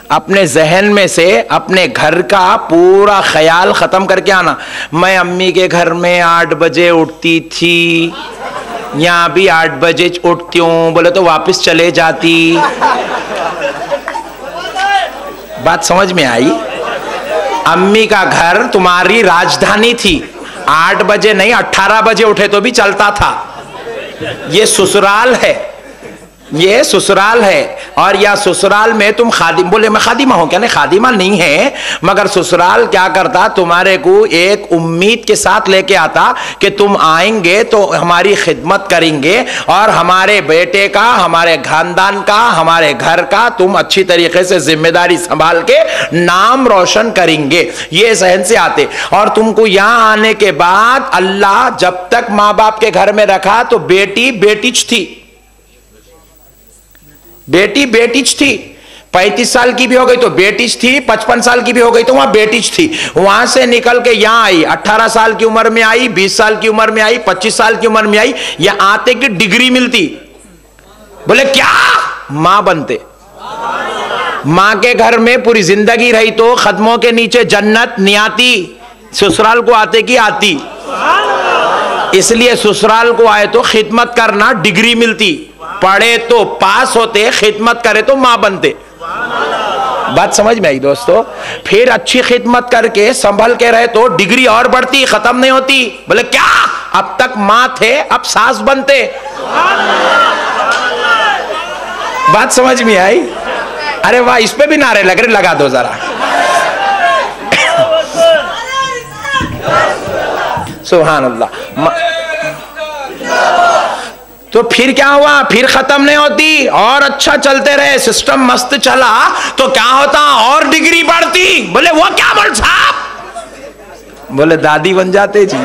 अपने जहन में से अपने घर का पूरा ख्याल खत्म करके आना। मैं अम्मी के घर में 8 बजे उठती थी, यहाँ भी 8 बजे उठती हूँ, बोले तो वापस चले जाती। बात समझ में आई? अम्मी का घर तुम्हारी राजधानी थी, 8 बजे नहीं 18 बजे उठे तो भी चलता था। ये ससुराल है, ये ससुराल है। और या ससुराल में तुम खादिम, बोले मैं खादिमा हूं क्या? नहीं, खादिमा नहीं है, मगर ससुराल क्या करता, तुम्हारे को एक उम्मीद के साथ लेके आता कि तुम आएंगे तो हमारी खिदमत करेंगे और हमारे बेटे का, हमारे खानदान का, हमारे घर का तुम अच्छी तरीके से जिम्मेदारी संभाल के नाम रोशन करेंगे। ये सहन से आते। और तुमको यहां आने के बाद अल्लाह जब तक माँ बाप के घर में रखा तो बेटी बेटीच थी, बेटी बेटीच थी। 35 साल की भी हो गई तो बेटीच थी, 55 साल की भी हो गई तो वहां बेटीच थी। वहां से निकल के यहां आई, 18 साल की उम्र में आई, 20 साल की उम्र में आई, 25 साल की उम्र में आई, या आते की डिग्री मिलती। बोले क्या? मां बनते। मां के घर में पूरी जिंदगी रही तो कदमों के नीचे जन्नत नहीं आती, ससुराल को आते की आती। इसलिए ससुराल को आए तो खिदमत करना, डिग्री मिलती। पढ़े तो पास होते, खिदमत करे तो मां बनते। बात समझ में आई दोस्तों? फिर अच्छी खिदमत करके संभल के रहे तो डिग्री और बढ़ती, खत्म नहीं होती। बोले क्या? अब तक मां थे, अब सास बनते। बात समझ में आई? अरे वाह, इस पे भी नारे लग रहे, लगा दो जरा। सुभान अल्लाह। तो फिर क्या हुआ? फिर खत्म नहीं होती और अच्छा चलते रहे, सिस्टम मस्त चला तो क्या होता? और डिग्री बढ़ती। बोले वो क्या बोल साहब? बोले दादी बन जाते जी,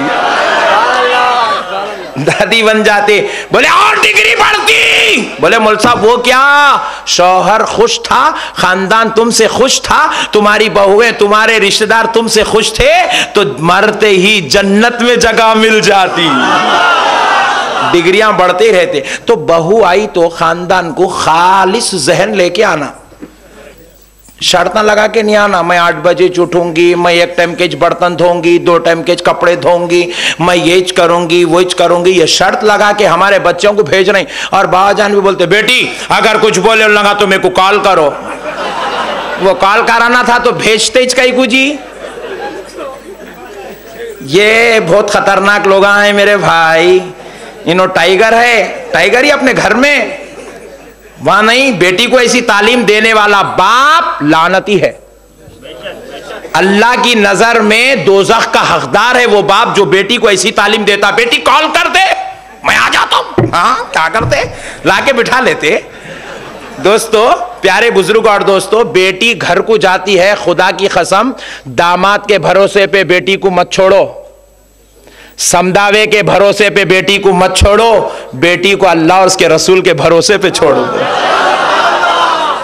दादी बन जाते। बोले और डिग्री बढ़ती। बोले मौल साहब वो क्या? शौहर खुश था, खानदान तुमसे खुश था, तुम्हारी बहुएं, तुम्हारे रिश्तेदार तुमसे खुश थे, तो मरते ही जन्नत में जगह मिल जाती। डिग्रियां बढ़ते रहते। तो बहू आई तो खानदान को खालिस जहन लेके आना, शर्त लगा के नहीं आना। मैं 8 बजे उठूंगी, मैं 1 टाइम के बर्तन धोऊंगी, 2 टाइम के कपड़े धोऊंगी, मैं ये करूंगी वो करूंगी। ये शर्त लगा के हमारे बच्चों को भेज रहे। और बाबाजान भी बोलते बेटी अगर कुछ बोले लगा तो मेरे को कॉल करो। वो कॉल कराना था तो भेजते कई को जी। ये बहुत खतरनाक लोग हैं मेरे भाई। इन्हों टाइगर है, टाइगर ही अपने घर में, वहां नहीं। बेटी को ऐसी तालीम देने वाला बाप लानती है। अल्लाह की नजर में दोज़ख का हकदार है वो बाप जो बेटी को ऐसी तालीम देता। बेटी कॉल कर दे, मैं आ जाता हूं। हाँ क्या करते? लाके बिठा लेते। दोस्तों, प्यारे बुजुर्ग और दोस्तों, बेटी घर को जाती है, खुदा की कसम दामाद के भरोसे पे बेटी को मत छोड़ो, समदावे के भरोसे पे बेटी को मत छोड़ो, बेटी को अल्लाह और उसके रसूल के भरोसे पे छोड़ो।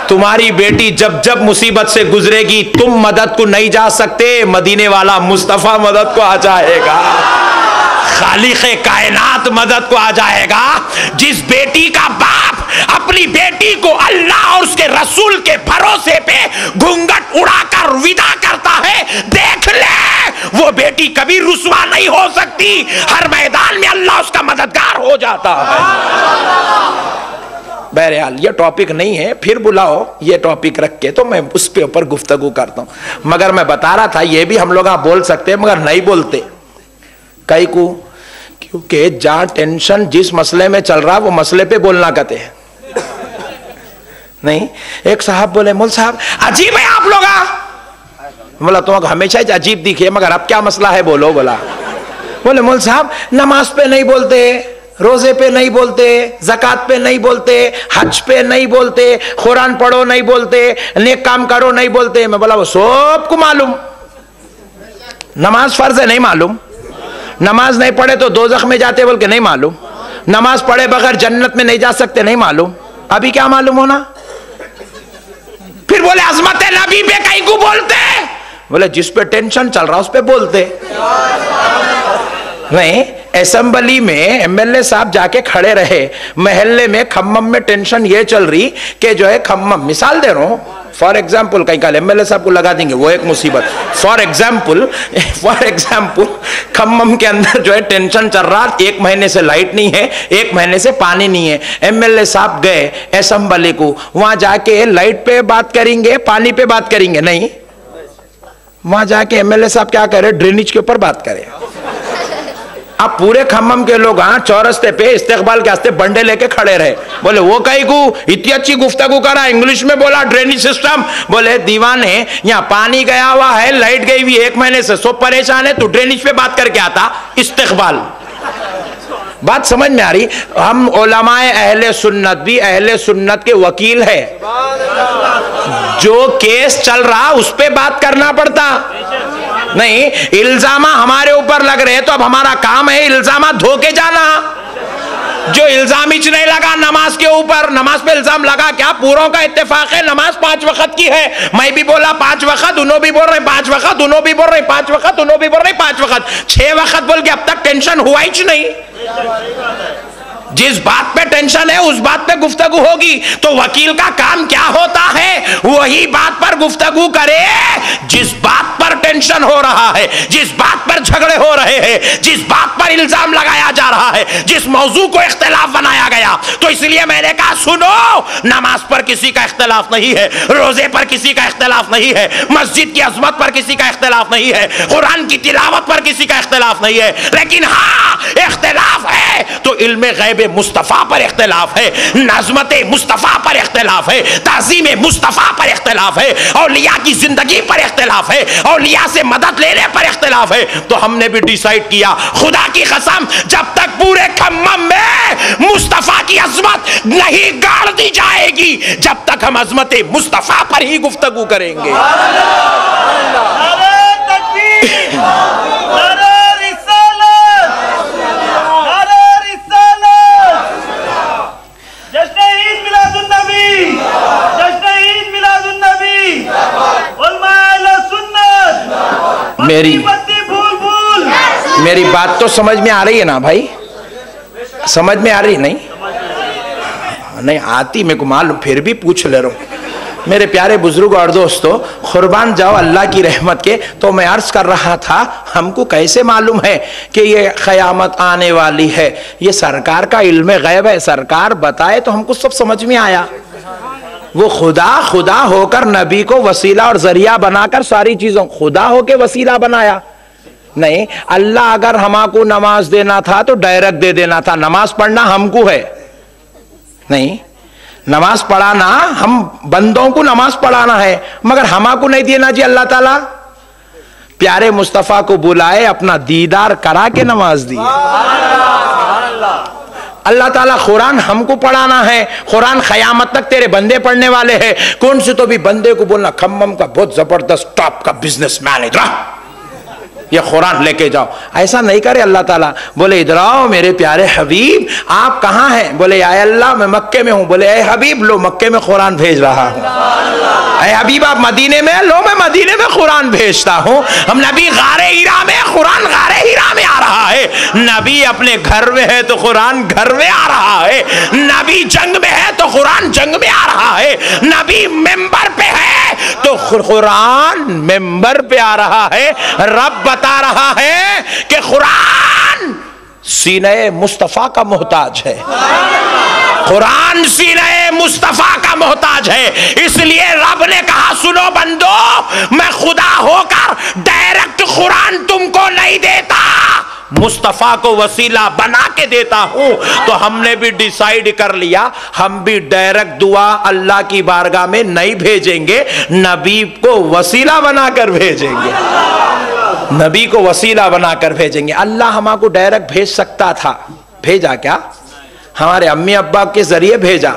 तुम्हारी बेटी जब जब मुसीबत से गुजरेगी तुम मदद को नहीं जा सकते, मदीने वाला मुस्तफा मदद को आ जाएगा, खालिक़े कायनात मदद को आ जाएगा। जिस बेटी का बाप अपनी बेटी को अल्लाह और उसके रसूल के भरोसे पे घूंघट उड़ाकर विदा करता है, देख ले वो बेटी कभी रुसवा नहीं हो सकती। हर मैदान में अल्लाह उसका मददगार हो जाता है। बहरहाल ये टॉपिक नहीं है, फिर बुलाओ ये टॉपिक रख के तो मैं उस पे ऊपर गुफ्तगू करता हूं। मगर मैं बता रहा था ये भी हम लोग बोल सकते हैं मगर नहीं बोलते कई को, क्योंकि जहां टेंशन जिस मसले में चल रहा वो मसले पे बोलना कहते हैं नहीं। एक साहब बोले मौल साहब अजीब है आप लोग। बोला तुमको हमेशा ही अजीब दिखे मगर अब क्या मसला है बोलो। बोला बोले मौल साहब नमाज पे नहीं बोलते, रोजे पे नहीं बोलते, ज़कात पे नहीं बोलते, हज पे नहीं बोलते, कुरान पढ़ो नहीं बोलते, नेक काम करो नहीं बोलते। मैं बोला वो सबको मालूम, नमाज फर्ज है नहीं मालूम, नमाज नहीं पढ़े तो दोज़ख में जाते बोल के नहीं मालूम, नमाज पढ़े बगैर जन्नत में नहीं जा सकते नहीं मालूम। अभी क्या मालूम होना? फिर बोले अजमत नबी पे कहीं को बोलते। बोले जिस पे टेंशन चल रहा उस पे बोलते नहीं। असेंबली में एमएलए साहब जाके खड़े रहे, महल्ले में खम्मम में टेंशन ये चल रही कि जो है खम्मम, मिसाल दे रहा हूं, फॉर एग्जाम्पल कहीं कल एमएलए साहब को लगा देंगे, वो एक मुसीबत। फॉर एग्जाम्पल खम्मम के अंदर जो है टेंशन चल रहा, 1 महीने से लाइट नहीं है, 1 महीने से पानी नहीं है। एमएलए साहब गए असेंबली को, वहां जाके लाइट पे बात करेंगे, पानी पे बात करेंगे नहीं, वहां जाके एमएलए साहब क्या करे, ड्रेनेज के ऊपर बात करें। अब पूरे खम्मम के लोग चौरस्ते पे इस्तेकबाल के वास्ते बंडे लेके खड़े रहे। बोले वो कहीं को इतनी अच्छी गुफ्तगू करा, इंग्लिश में बोला ड्रेनेज सिस्टम। बोले दीवाने, यहाँ पानी गया हुआ है, लाइट गई हुई 1 महीने से, सब परेशान है, तू ड्रेनेज पे बात करके आता इस्तेकबाल। बात समझ में आ रही? हम उलमाए अहले सुन्नत भी अहले सुन्नत के वकील है, जो केस चल रहा उस पे बात करना पड़ता नहीं। इल्जामा हमारे ऊपर लग रहे हैं तो अब हमारा काम है इल्जामा धो के जाना। जो इल्जाम ही नहीं लगा नमाज के ऊपर, नमाज पे इल्जाम लगा क्या? पूरों का इत्तेफाक है नमाज 5 वक्त की है। मैं भी बोला 5 वक्त, उन्हों भी बोल रहे 5 वक्त, उन्हों भी बोल रहे 5 वक्त, उन्हों भी बोल रहे 5 वक्त, 6 वक्त बोल के अब तक टेंशन हुआ ही नहीं। जिस बात पे टेंशन है उस बात पे गुफ्तगू होगी। तो वकील का काम क्या होता है? वही बात पर गुफ्तगू करे जिस बात पर टेंशन हो रहा है, जिस बात पर झगड़े हो रहे हैं, जिस बात पर इल्जाम लगाया जा रहा है, जिस मौजू को इख्तिलाफ बनाया गया। तो इसलिए मैंने कहा सुनो, नमाज पर किसी का इख्तिलाफ नहीं है, रोजे पर किसी का इख्तिलाफ नहीं है, मस्जिद की अजमत पर किसी का इख्तिलाफ नहीं है, कुरान की तिलावत पर किसी का इख्तिलाफ नहीं है। लेकिन हाँ, इख्तिलाफ है तो इल्मे गैब मुस्तफा पर इख्तिलाफ है, नज़मत मुस्तफा पर इख्तिलाफ है, ताज़ीम मुस्तफा पर इख्तिलाफ है, औलिया की जिंदगी पर इख्तिलाफ है, औलिया से मदद लेने पर इख्तिलाफ है। तो हमने भी डिसाइड किया, खुदा की कसम, जब तक पूरे खम्मम में मुस्तफा की अजमत नहीं गाड़ दी जाएगी, जब तक हम अजमत मुस्तफा पर ही गुफ्तगू करेंगे। मेरी बात तो समझ में आ रही है ना भाई? समझ में आ रही? नहीं आती, मेरे को मालूम, फिर भी पूछ ले रहा हूं। मेरे प्यारे बुजुर्ग और दोस्तों, कुर्बान जाओ अल्लाह की रहमत के। तो मैं अर्ज कर रहा था, हमको कैसे मालूम है कि ये क़यामत आने वाली है? ये सरकार का इल्म गैब है, सरकार बताए तो हमको सब समझ में आया। वो खुदा होकर नबी को वसीला और जरिया बनाकर सारी चीजों, खुदा होके वसीला बनाया नहीं। अल्लाह अगर हमको नमाज देना था तो डायरेक्ट दे देना था। नमाज पढ़ना हमको है नहीं, नमाज पढ़ाना हम बंदों को नमाज पढ़ाना है, मगर हमको नहीं देना जी। अल्लाह ताला प्यारे मुस्तफा को बुलाए, अपना दीदार करा के नमाज दी। अल्लाह ताला कुरान हमको पढ़ाना है, कुरान क़यामत तक तेरे बंदे पढ़ने वाले हैं। कौन से तो भी बंदे को बोलना खम्मम का बहुत जबरदस्त टॉप का बिजनेसमैन, इधर ये कुरान लेके जाओ, ऐसा नहीं करे अल्लाह ताला। बोले इधर आओ मेरे प्यारे हबीब, आप कहाँ हैं? बोले आए अल्लाह मैं मक्के में हूँ। बोले ए हबीब लो, मक्के में कुरान भेज रहा हूँ। ए हबीब आप मदीने में, लो मैं मदीने में कुरान भेजता हूँ। हम नबी गारे हीरा में, कुरान गारे हीरा में आ रहा है। नबी अपने घर में है तो कुरान घर में आ रहा है। नबी जंग में है तो कुरान जंग में आ रहा है। नबी मेंबर पे है तो कुरान मेंबर पे आ रहा है। रब बता रहा है कि कुरान सीने मुस्तफा का मोहताज है, कुरान सीने मुस्तफा का मोहताज है। इसलिए रब ने कहा सुनो बंदो, मैं खुदा होकर डायरेक्ट कुरान तुमको नहीं देता, मुस्तफा को वसीला बना के देता हूं। तो हमने भी डिसाइड कर लिया, हम भी डायरेक्ट दुआ अल्लाह की बारगाह में नहीं भेजेंगे, नबी को वसीला बनाकर भेजेंगे, नबी को वसीला बनाकर भेजेंगे। अल्लाह हमको डायरेक्ट भेज सकता था, भेजा क्या? हमारे अम्मी अब्बा के जरिए भेजा।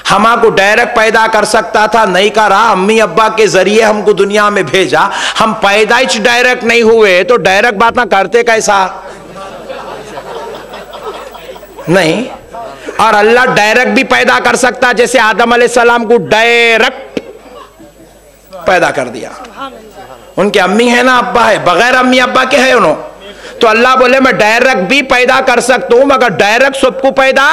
हमको डायरेक्ट पैदा कर सकता था, नहीं करा, अम्मी अब्बा के जरिए हमको दुनिया में भेजा। हम पैदाइश डायरेक्ट नहीं हुए तो डायरेक्ट बात ना करते कैसा? नहीं। और अल्लाह डायरेक्ट भी पैदा कर सकता, जैसे आदम अलैहिस्सलाम को डायरेक्ट पैदा कर दिया। उनके अम्मी है ना अब्बा है, बगैर अम्मी अब्बा के है उन्होंने। तो अल्लाह बोले मैं डायरेक्ट भी पैदा कर सकता हूं, मगर डायरेक्ट सबको पैदा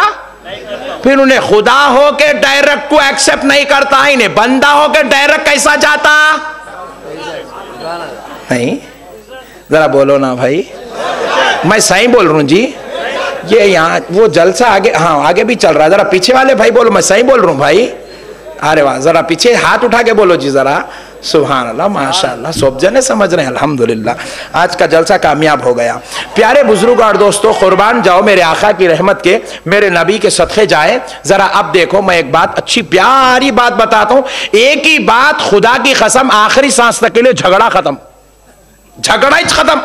फिर उन्हें खुदा हो के डायरेक्ट को एक्सेप्ट नहीं करता, इन्हें बंदा हो के डायरेक्ट कैसा जाता? नहीं, जरा बोलो ना भाई, मैं सही बोल रहा हूं जी। ये यहाँ वो जलसा आगे, हाँ आगे भी चल रहा है, जरा पीछे वाले भाई बोलो मैं सही बोल रहा हूँ भाई। अरे वाह, जरा पीछे हाथ उठा के बोलो जी जरा। सुभान अल्लाह, माशाअल्लाह, सब जने समझ रहे हैं, अल्हम्दुलिल्लाह। आज का जलसा कामयाब हो गया। प्यारे बुजुर्ग और दोस्तों, कुर्बान जाओ मेरे आका की रहमत के, मेरे नबी के सदक़े जाए। जरा अब देखो, मैं एक बात, अच्छी प्यारी बात बताता हूं। एक ही बात, खुदा की कसम, आखिरी सांस तक के लिए झगड़ा खत्म, झगड़ा ही खत्म।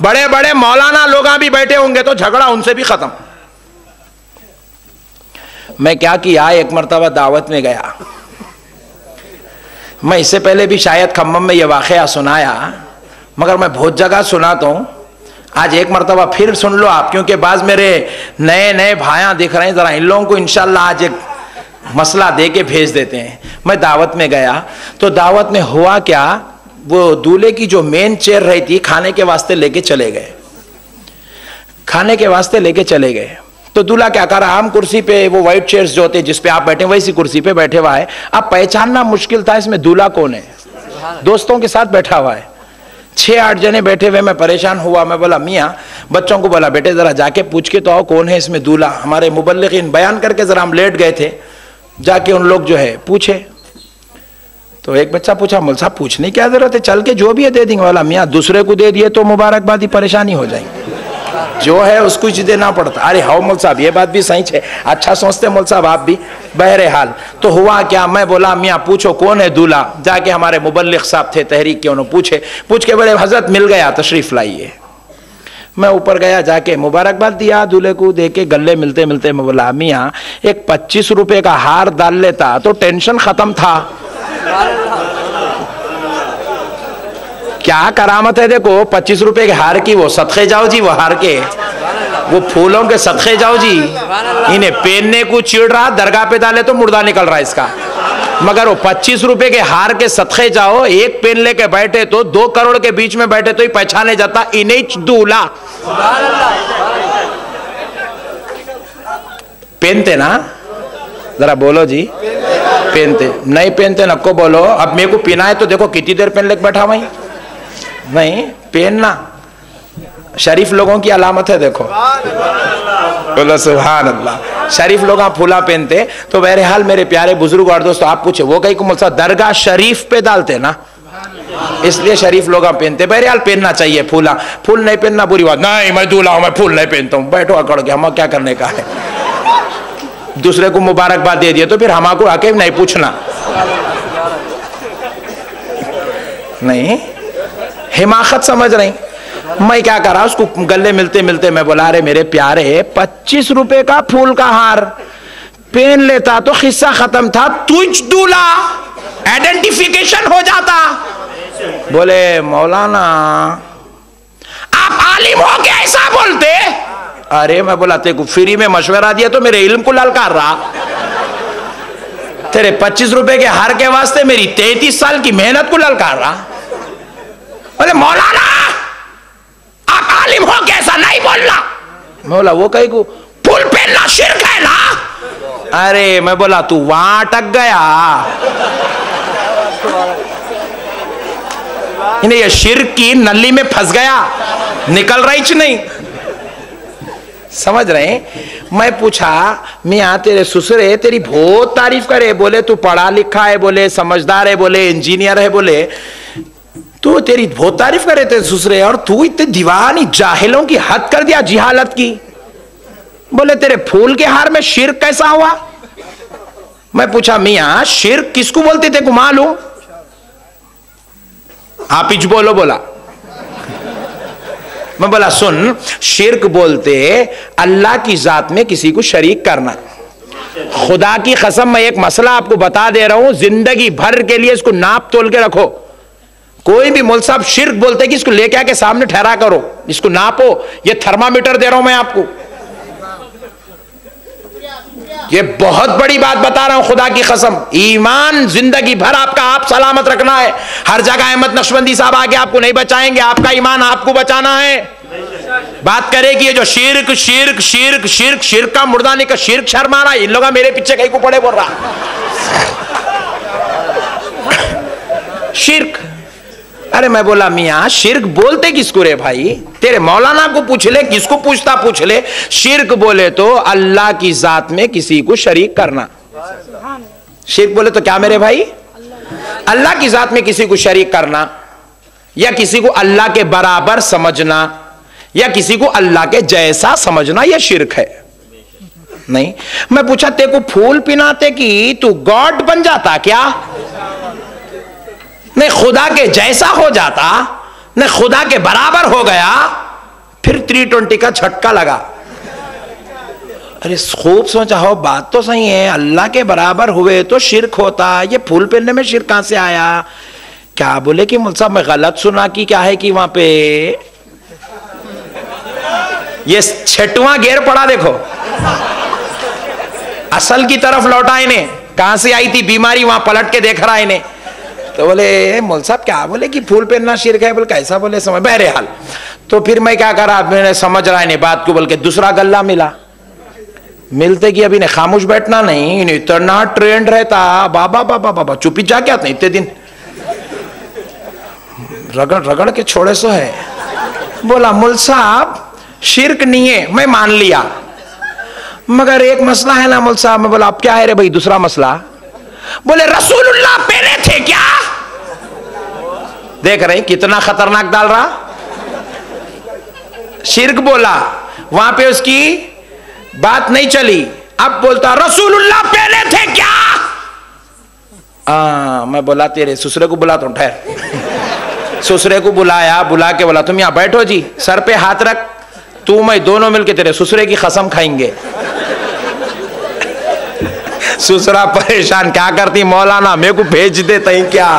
बड़े बड़े मौलाना लोग भी बैठे होंगे तो झगड़ा उनसे भी खत्म। मैं क्या किया, एक मरतबा दावत में गया। मैं इससे पहले भी शायद खम्मम में यह वाक़या सुनाया, मगर मैं बहुत जगह सुनाता हूँ। आज एक मरतबा फिर सुन लो आप, क्योंकि बाज़ मेरे नए नए भाइयाँ दिख रहे हैं, ज़रा इन लोगों को इंशाल्लाह आज एक मसला दे के भेज देते हैं। मैं दावत में गया तो दावत में हुआ क्या, वो दूल्हे की जो मेन चेयर रही थी खाने के वास्ते लेके चले गए, खाने के वास्ते लेके चले गए। तो दूल्हा क्या कर रहा, आम कुर्सी पे, वो व्हाइट चेयर्स जो होते हैं जिसपे आप बैठे वैसी कुर्सी पे बैठे हुआ है। अब पहचानना मुश्किल था इसमें दूल्हा कौन है, दोस्तों के साथ बैठा हुआ है, 6-8 जने बैठे हुए। मैं परेशान हुआ, मैं बोला मियाँ, बच्चों को बोला बेटे जरा जाके पूछ के तो आओ कौन है इसमें दूल्हा। हमारे मुबल्लिगीन बयान करके जरा हम लेट गए थे, जाके उन लोग जो है पूछे। तो एक बच्चा पूछा, मौलवी साहब पूछने की क्या जरूरत है, चल के जो भी है दे देंगे। वाला मियाँ दूसरे को दे दिए तो मुबारकबादी परेशानी हो जाएगी, जो है उसको ही देना पड़ता। अरे हाँ मौलवी साहब, ये बात भी सही है, अच्छा सोचते मौलवी साहब आप भी। बहरहाल तो हुआ क्या, मैं बोला मियाँ पूछो कौन है दूल्हा। जाके हमारे मुबल्लिग साहब थे तहरीक के, उन्होंने पूछे, पूछ के बोले हजरत मिल गया, तशरीफ लाइए। मैं ऊपर गया, जाके मुबारकबाद दिया दूल्हे को, दे के गले मिलते मिलते मैं बोला मियाँ एक 25 रुपए का हार डाल लेता तो टेंशन खत्म था। क्या करामत है देखो, 25 रुपए के हार की, वो सदक़े जाओ जी, वो हार के, वो फूलों के सदक़े जाओ जी। इन्हें पहनने को चिड़ रहा, दरगाह पे डाले तो मुर्दा निकल रहा है इसका, मगर वो 25 रुपए के हार के सदक़े जाओ, एक पेन लेके बैठे तो 2 करोड़ के बीच में बैठे तो ही पहचाने जाता, इन्हें दूल्हा। पहनते ना, जरा बोलो जी, पहनते नहीं पहनते नको बोलो। अब मेरे को पहना है तो देखो कितनी देर पहन लेके बैठा वहीं, नहीं पहनना शरीफ लोगों की अलामत है। देखो बोलो सुभान अल्लाह, शरीफ लोग आप फूला पहनते। तो बहरहाल मेरे प्यारे बुजुर्ग और दोस्तों, आप पूछे वो कहीं को मुल्सा दरगाह शरीफ पे डालते ना, इसलिए शरीफ लोग आप पहनते। बहरहाल पहनना चाहिए फूला, फूल नहीं पहनना बुरी बात नहीं, मैं दूल्हा हूं मैं फूल नहीं पहनता हूं, बैठो अकड़ के, हम क्या करने का है। दूसरे को मुबारकबाद दे दिए तो फिर हमारे को आके नहीं पूछना, नहीं हिमाकत समझ रही। मैं क्या करा, उसको गले मिलते मिलते मैं बोला अरे मेरे प्यारे 25 रुपए का फूल का हार पहन लेता तो किस्सा खत्म था, तुझ दूल्हा आइडेंटिफिकेशन हो जाता। बोले मौलाना आप आलिम हो के ऐसा बोलते। अरे मैं बोला तेरे को फ्री में मशवरा दिया तो मेरे इल्म को ललकार रहा, तेरे 25 रुपए के हार के वास्ते मेरी 33 साल की मेहनत को ललकार रहा। बोले मौलाना आप आलिम हो कैसा नहीं बोलना। बोला वो कहीं को फूल पहनना शिर्क है ना। अरे मैं बोला तू वहां अटक गया, इन्हें ये शिर्क की नली में फंस गया, निकल रही नहीं, समझ रहे। मैं पूछा मियाँ तेरे ससुरे तेरी बहुत तारीफ करे, बोले तू पढ़ा लिखा है, बोले समझदार है, बोले इंजीनियर है, बोले तू तेरी बहुत तारीफ करे तेरे ससुरे, और तू इतने दीवानी जाहिलों की हद कर दिया जिहालत की। बोले तेरे फूल के हार में शिर्क कैसा हुआ। मैं पूछा मियाँ शिर्क किसको बोलते थे, मालूम। आप ही बोलो। बोला मैं बोला सुन, शिर्क बोलते अल्लाह की जात में किसी को शरीक करना। खुदा की कसम मैं एक मसला आपको बता दे रहा हूं, जिंदगी भर के लिए इसको नाप तोल के रखो। कोई भी मौलवी साहब शिर्क बोलते कि इसको लेके आके सामने ठहरा करो, इसको नापो, ये थर्मामीटर दे रहा हूं मैं आपको, ये बहुत बड़ी बात बता रहा हूं खुदा की कसम। ईमान जिंदगी भर आपका आप सलामत रखना है। हर जगह अहमद नक्शबंदी साहब आके आपको नहीं बचाएंगे, आपका ईमान आपको बचाना है। बात करे कि ये जो शिर्क शिर्क शिर्क शिर्क शिर्क का मुर्दानी का शिर्क शर्मा रहा, इन लोग मेरे पीछे कहीं को पड़े बोल रहा शिर्क। अरे मैं बोला मियाँ शिर्क बोलते किसको रे भाई, तेरे मौलाना को पूछ ले, किसको पूछता पूछ ले। शिर्क बोले तो अल्लाह की जात में किसी को शरीक करना। शिर्क बोले तो क्या मेरे भाई, अल्लाह की जात में किसी को शरीक करना, या किसी को अल्लाह के बराबर समझना, या किसी को अल्लाह के जैसा समझना, यह शिर्क है। नहीं, मैं पूछा तेरे को फूल पिनाते कि तू गॉड बन जाता क्या? नहीं, खुदा के जैसा हो जाता, नहीं खुदा के बराबर हो गया, फिर 320 का झटका लगा। अरे खूब सोचा हो, बात तो सही है, अल्लाह के बराबर हुए तो शिर्क होता, ये फूल पहनने में शिर्क कहां से आया? क्या बोले कि मुल्ला साहब मैं गलत सुना कि क्या है कि वहां पे ये 6वां गेर पड़ा, देखो असल की तरफ लौटा इन्हें, कहां से आई थी बीमारी वहां पलट के देख रहा इन्हें। तो बोले मौलवी साहब क्या बोले कि फूल पहनना शिर्क है? बोले कैसा बोले समझ, बहरहाल तो फिर मैं क्या करा, मैंने समझ रहा है बात को, बोल के दूसरा गल्ला मिला। मिलते कि अभी ने खामोश बैठना नहीं, इतना ट्रेंड रहता, बाबा बाबा बाबा चुपी जा क्या था इतने दिन, रगड़ रगड़ के छोड़े सो है। बोला मुल्ला साहब शिर्क नहीं है, मैं मान लिया, मगर एक मसला है ना मुल्ला साहब। मैं बोला अब क्या है रे भाई दूसरा मसला? बोले रसूलुल्लाह पहने थे क्या? देख रहे कितना खतरनाक डाल रहा, शिर्क बोला, वहां पे उसकी बात नहीं चली, अब बोलता रसूलुल्लाह पहने थे क्या? मैं बोला तेरे ससुरे को बुला, तो ठहर। ससुरे को बुलाया, बुला के बोला तुम यहां बैठो जी, सर पे हाथ रख, तू मैं दोनों मिलके तेरे ससुरे की कसम खाएंगे। ससुरा परेशान, क्या करती मौलाना मेरे को भेज देता ही क्या?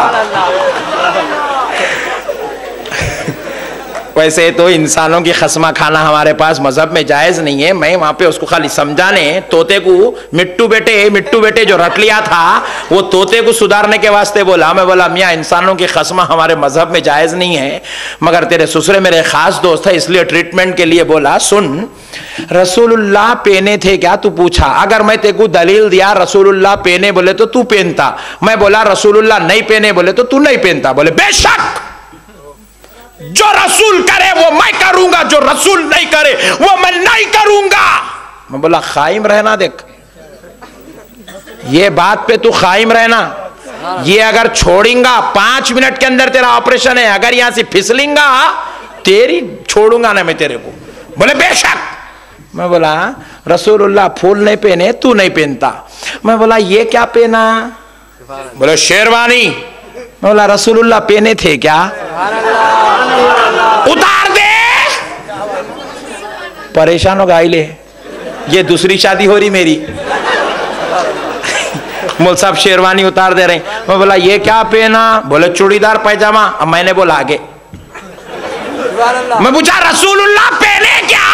वैसे तो इंसानों की खस्मा खाना हमारे पास मजहब में जायज नहीं है। मैं वहां पे उसको खाली समझाने, तोते को मिट्टू बेटे जो रट लिया था वो तोते को सुधारने के वास्ते बोला। मैं बोला मियाँ इंसानों की खस्मा हमारे मजहब में जायज नहीं है, मगर तेरे ससुरे मेरे खास दोस्त है इसलिए ट्रीटमेंट के लिए बोला। सुन, रसूलुल्लाह पहने थे क्या तू पूछा, अगर मैं तेरे को दलील दिया रसूलुल्लाह पहने बोले तो तू पहनता, मैं बोला रसूलुल्लाह नहीं पहने बोले तो तू नहीं पहनता। बोले बेशक जो रसूल करे वो मैं करूंगा, जो रसूल नहीं करे वो मैं नहीं करूंगा। मैं बोला कायम रहना, देख ये बात पे तू कायम रहना, ये अगर छोड़ेगा 5 मिनट के अंदर तेरा ऑपरेशन है, अगर यहां से फिसलेंगा तेरी छोड़ूंगा ना मैं तेरे को। बोले बेशक। मैं बोला रसूलुल्लाह फूल नहीं पहने, तू नहीं पहनता। मैं बोला ये क्या पहना? बोले शेरवानी। मैं बोला रसूलुल्लाह पहने थे क्या? उतार दे। परेशान हो गए, ये दूसरी शादी हो रही मेरी। मुल्ला साहब शेरवानी उतार दे रहे। मैं बोला ये क्या पहना? बोले चूड़ीदार पैजामा। अब मैंने बोला आगे, मैं पूछा रसूलुल्लाह पहने क्या?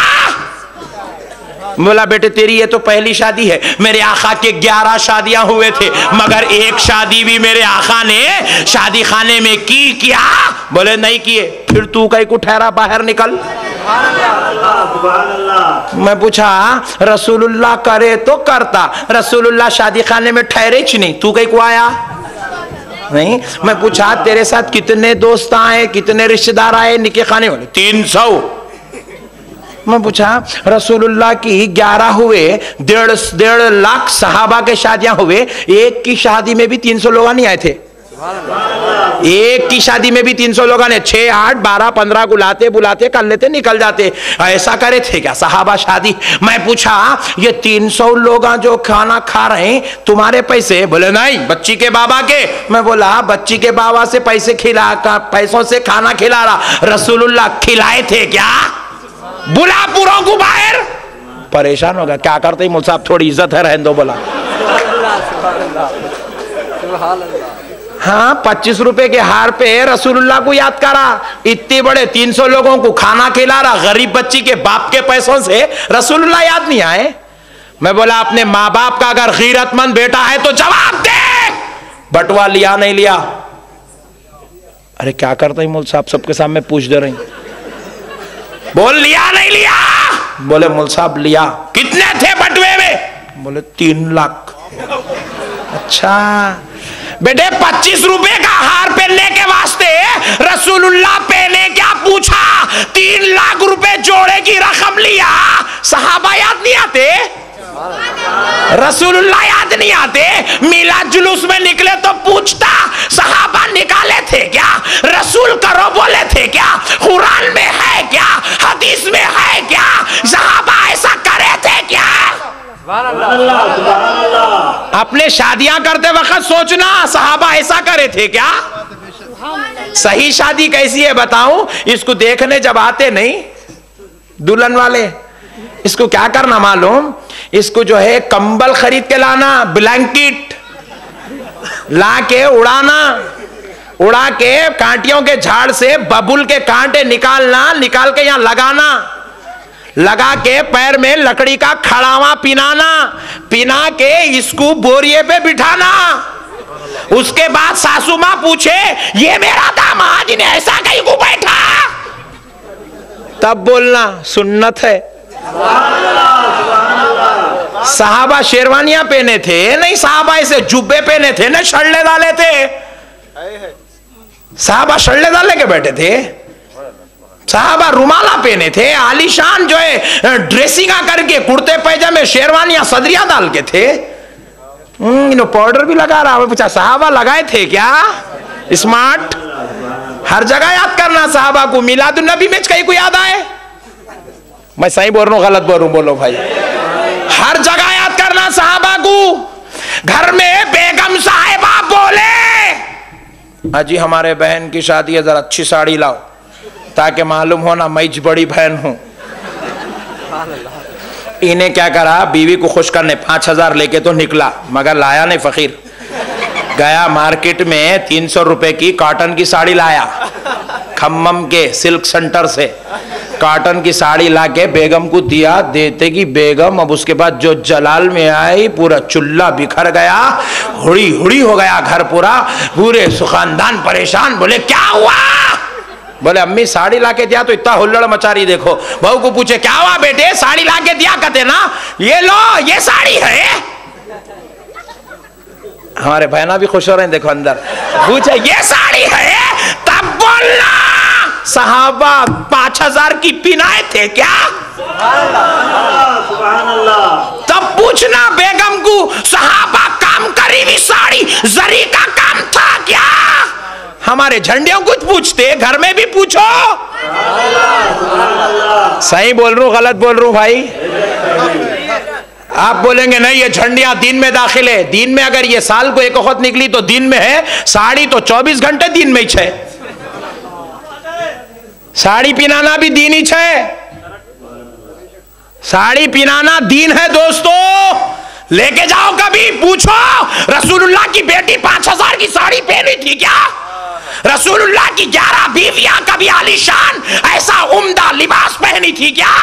बोला बेटे तेरी ये तो पहली शादी है, मेरे आका के 11 शादियां हुए थे, मगर एक शादी भी मेरे आका ने शादी खाने में की क्या? बोले नहीं किए। फिर तू कहीं को ठहरा, बाहर निकल। मैं पूछा रसूलुल्लाह करे तो करता, रसूलुल्लाह शादी खाने में ठहरे च नहीं, तू कहीं को आया नहीं। मैं पूछा तेरे साथ कितने दोस्त आए, कितने रिश्तेदार आए निके खाने वाले? 300। मैं पूछा रसूलुल्लाह की 11 हुए, 1.5 लाख सहाबा के शादियां हुए, एक की शादी में भी 300 लोग नहीं आए थे। एक की शादी में भी 300 लोग ने 6, 8, 12, 15 को लाते बुलाते कर लेते निकल जाते, ऐसा करे थे क्या सहाबा शादी? मैं पूछा ये 300 लोग जो खाना खा रहे हैं तुम्हारे पैसे? बोले नहीं बच्ची के बाबा के। मैं बोला बच्ची के बाबा से पैसों से खाना खिला रहा, रसूलुल्लाह खिलाए थे क्या? बुला पूरों को बाहर। परेशान होगा, क्या करते मुल्ला साहब थोड़ी इज्जत है रहने दो। बोला हाँ 25 रुपए के हार पे रसूलुल्लाह को याद करा, इतने बड़े 300 लोगों को खाना खिला रहा, गरीब बच्ची के बाप के पैसों से रसूलुल्लाह याद नहीं आए? मैं बोला अपने माँ बाप का अगर गैरतमंद बेटा है तो जवाब दे, बटवा लिया नहीं लिया? अरे क्या करते मुल्ला साहब सबके सामने पूछ दे रही। बोल लिया नहीं लिया? बोले मौल साहब लिया। कितने थे बटुए में? बोले 3 लाख। अच्छा बेटे 25 रुपए का हार पहनने के वास्ते रसूलुल्लाह पहने क्या पूछा? 3 लाख रुपए जोड़े की रकम लिया। सहाबा याद नहीं आते? रसूलुल्लाह याद नहीं आते? मिलाद जुलूस में निकले तो पूछता सहाबा निकाले थे क्या? रसूल करो बोले थे क्या? कुरान में है क्या? हदीस में है क्या? सहाबा ऐसा करे थे क्या? अपने शादियां करते वक्त सोचना सहाबा ऐसा करे थे क्या? सही शादी कैसी है बताऊं? इसको देखने जब आते नहीं दुल्हन वाले, इसको क्या करना मालूम? इसको जो है कंबल खरीद के लाना, ब्लैंकेट ला के उड़ाना, उड़ा के कांटियों के झाड़ से बबुल के कांटे निकालना, निकाल के यहां लगाना, लगा के पैर में लकड़ी का खड़ावा पिनाना, पिना के इसको बोरिए पे बिठाना। उसके बाद सासू मां पूछे ये मेरा दामाद ने ऐसा कहीं को बैठा? तब बोलना सुन्नत है। साहबा शेरवानियां पहने थे नहीं, साहबा ऐसे जुब्बे पहने थे ना, शर्ले डाले थे। साहबा शर्ले डाले के बैठे थे, साहबा रुमाला पहने थे, आलीशान जो है ड्रेसिंगा करके कुर्ते पैजामे शेरवानियां सदरिया डाल के थे। पाउडर भी लगा रहा है। पूछा साहबा लगाए थे क्या? स्मार्ट हर जगह याद करना साहबा को। मिलादुन नबी में कहीं को याद आए? मैं सही बोल रहा हूं गलत बोल रहा हूं? बोलो भाई। हर जगह याद करना साहबा को। घर में बेगम साहिबा बोले अजी हमारे बहन की शादी है, जरा अच्छी साड़ी लाओ ताकि मालूम हो ना मैं बड़ी बहन हूं। इन्हें क्या करा, बीवी को खुश करने 5000 लेके तो निकला, मगर लाया नहीं फकीर। गया मार्केट में 300 रुपए की कॉटन की साड़ी लाया, खम्मम के सिल्क सेंटर से कॉटन की साड़ी लाके बेगम को दिया। देते की बेगम अब उसके बाद जो जलाल में आई, पूरा चुल्ला बिखर गया, हुड़ी हुड़ी हो गया घर पूरा, पूरे सुखानदान परेशान। बोले क्या हुआ? बोले अम्मी साड़ी लाके दिया तो इतना हुल्लड़ मचा रही, देखो। बहू को पूछे क्या हुआ बेटे? साड़ी लाके दिया कहते ना, ये लो ये साड़ी है। हमारे बहना भी खुश हो रहे हैं, देखो अंदर। पूछे ये साड़ी है, तब बोलना सहाबा 5000 की पिनाए थे क्या? तब पूछना बेगम को सहाबा काम करी हुई साड़ी जरी का काम था क्या? हमारे झंडियों कुछ पूछते, घर में भी पूछो। सही बोल रहा हूं गलत बोल रहा हूं भाई? आप बोलेंगे नहीं ये झंडियां दिन में दाखिल है। दिन में अगर ये साल को एक वक्त निकली तो दिन में है, साड़ी तो 24 घंटे दिन में ही है। साड़ी पिनाना भी दीन ही है, साड़ी पिनाना दीन है दोस्तों। लेके जाओ कभी, पूछो रसूलुल्लाह की बेटी 5000 की साड़ी पहनी थी क्या? रसूलुल्लाह की 11 बीवियां कभी आलीशान ऐसा उम्दा लिबास पहनी थी क्या?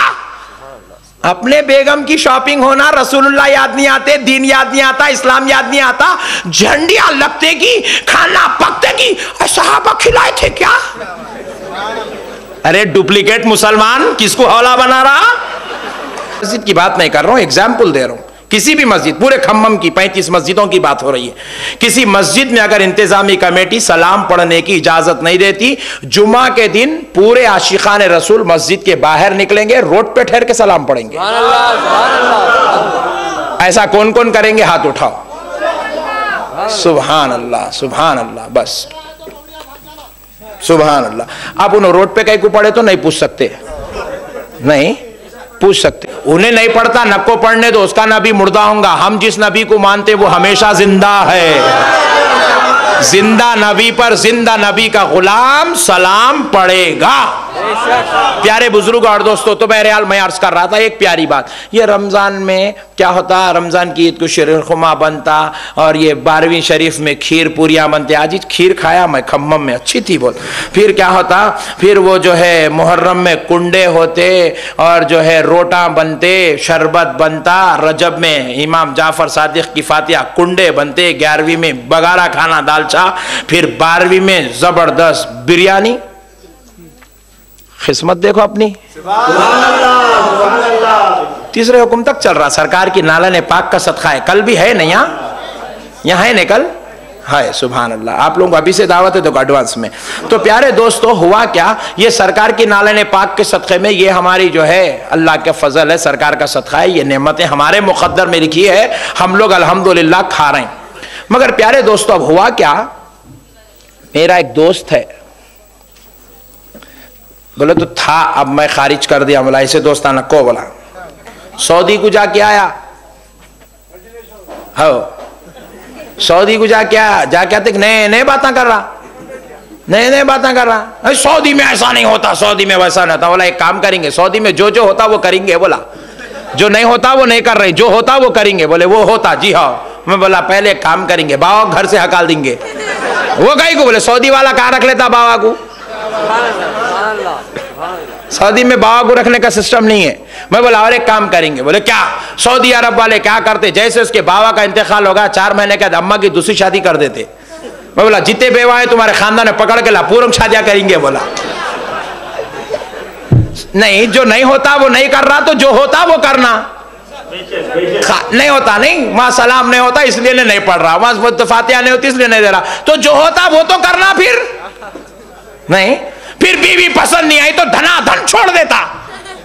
अपने बेगम की शॉपिंग होना, रसूलुल्लाह याद नहीं आते, दीन याद नहीं आता, इस्लाम याद नहीं आता, झंडियां लगते की, खाना पकते की, सहाबा खिलाए थे क्या? अरे डुप्लीकेट मुसलमान किसको हौला बना रहा? मस्जिद की बात नहीं कर रहा हूं, एग्जाम्पल दे रहा हूं। किसी भी मस्जिद, पूरे खम्मम की 35 मस्जिदों की बात हो रही है। किसी मस्जिद में अगर इंतजामी कमेटी सलाम पढ़ने की इजाजत नहीं देती, जुमा के दिन पूरे आशिकान रसूल मस्जिद के बाहर निकलेंगे, रोड पे ठहर के सलाम पढ़ेंगे। ऐसा कौन कौन करेंगे? हाथ उठाओ। सुभान अल्लाह सुभान अल्लाह, बस सुभान अल्लाह। आप उन्हें रोड पे कहीं को पढ़े तो नहीं पूछ सकते, नहीं पूछ सकते। उन्हें नहीं पढ़ता, नब को पढ़ने दो, उसका नबी मुर्दा होगा। हम जिस नबी को मानते वो हमेशा जिंदा है। जिंदा नबी पर जिंदा नबी का गुलाम सलाम पढ़ेगा। प्यारे बुजुर्ग और दोस्तों, तो बहरहाल मैं अर्ज कर रहा था एक प्यारी बात। ये रमजान में क्या होता, रमजान की ईद को शीरखुमा बनता और ये 12वीं शरीफ में खीर पूरियां बनते। आज खीर खाया मैं खम्मम में, अच्छी थी बोल। फिर क्या होता, फिर वो जो है मुहर्रम में कुंडे होते और जो है रोटा बनते, शरबत बनता। रजब में इमाम जाफर सादिक की फातिहा, कुंडे बनते। 11वीं में बगारा खाना दालचा। फिर 12वीं में जबरदस्त बिरयानी, किस्मत देखो अपनी। तीसरे हुक्म तक चल रहा, सरकार की नालन पाक का सदका है। कल भी है नहीं, यहाँ है नहीं, कल है। सुभान अल्लाह। आप लोगों को अभी से दावत है, देखो एडवांस में। तो प्यारे दोस्तों, हुआ क्या, ये सरकार की नालन पाक के सदक़े में, ये हमारी जो है अल्लाह के फजल है, सरकार का सदका है, ये नेमतें हमारे मुक़द्दर में लिखी है, हम लोग अल्हम्दुलिल्लाह खा रहे हैं। मगर प्यारे दोस्तों, अब हुआ क्या, मेरा एक दोस्त है, बोले तो था, अब मैं खारिज कर दिया, बोला ऐसे दोस्ताना को, बोला सऊदी को जाके आया, हो सऊदी को जाके आते नए नए बातें कर रहा, नए बातें कर रहा, सऊदी में ऐसा नहीं होता, सऊदी में वैसा नहीं होता। बोला एक काम करेंगे, सऊदी में जो जो होता वो करेंगे, बोला जो नहीं होता वो नहीं कर रहे, जो होता वो करेंगे। बोले वो होता, जी हाँ। मैं बोला पहले एक काम करेंगे, बाबा घर से हकाल देंगे। वो गई को, बोले सऊदी वाला कहाँ रख लेता बाबा को, सऊदी में बाबा को रखने का सिस्टम नहीं है। मैं बोला और एक काम करेंगे। बोले क्या? सऊदी अरब वाले क्या करते, जैसे उसके बाबा का इंतकाल होगा 4 महीने के बाद अम्मा की दूसरी शादी कर देते। मैं बोला जितने बेवा है तुम्हारे खानदान में पकड़ के ला, पूर्ण शादियां करेंगे। बोला नहीं, जो नहीं होता वो नहीं कर रहा, तो जो होता वो करना। नहीं होता नहीं, वहां सलाम नहीं होता इसलिए नहीं पढ़ रहा, वहां फातिहा नहीं होती इसलिए नहीं दे रहा, तो जो होता वो तो करना। फिर नहीं, फिर बीवी पसंद नहीं आई तो धनाधन छोड़ देता।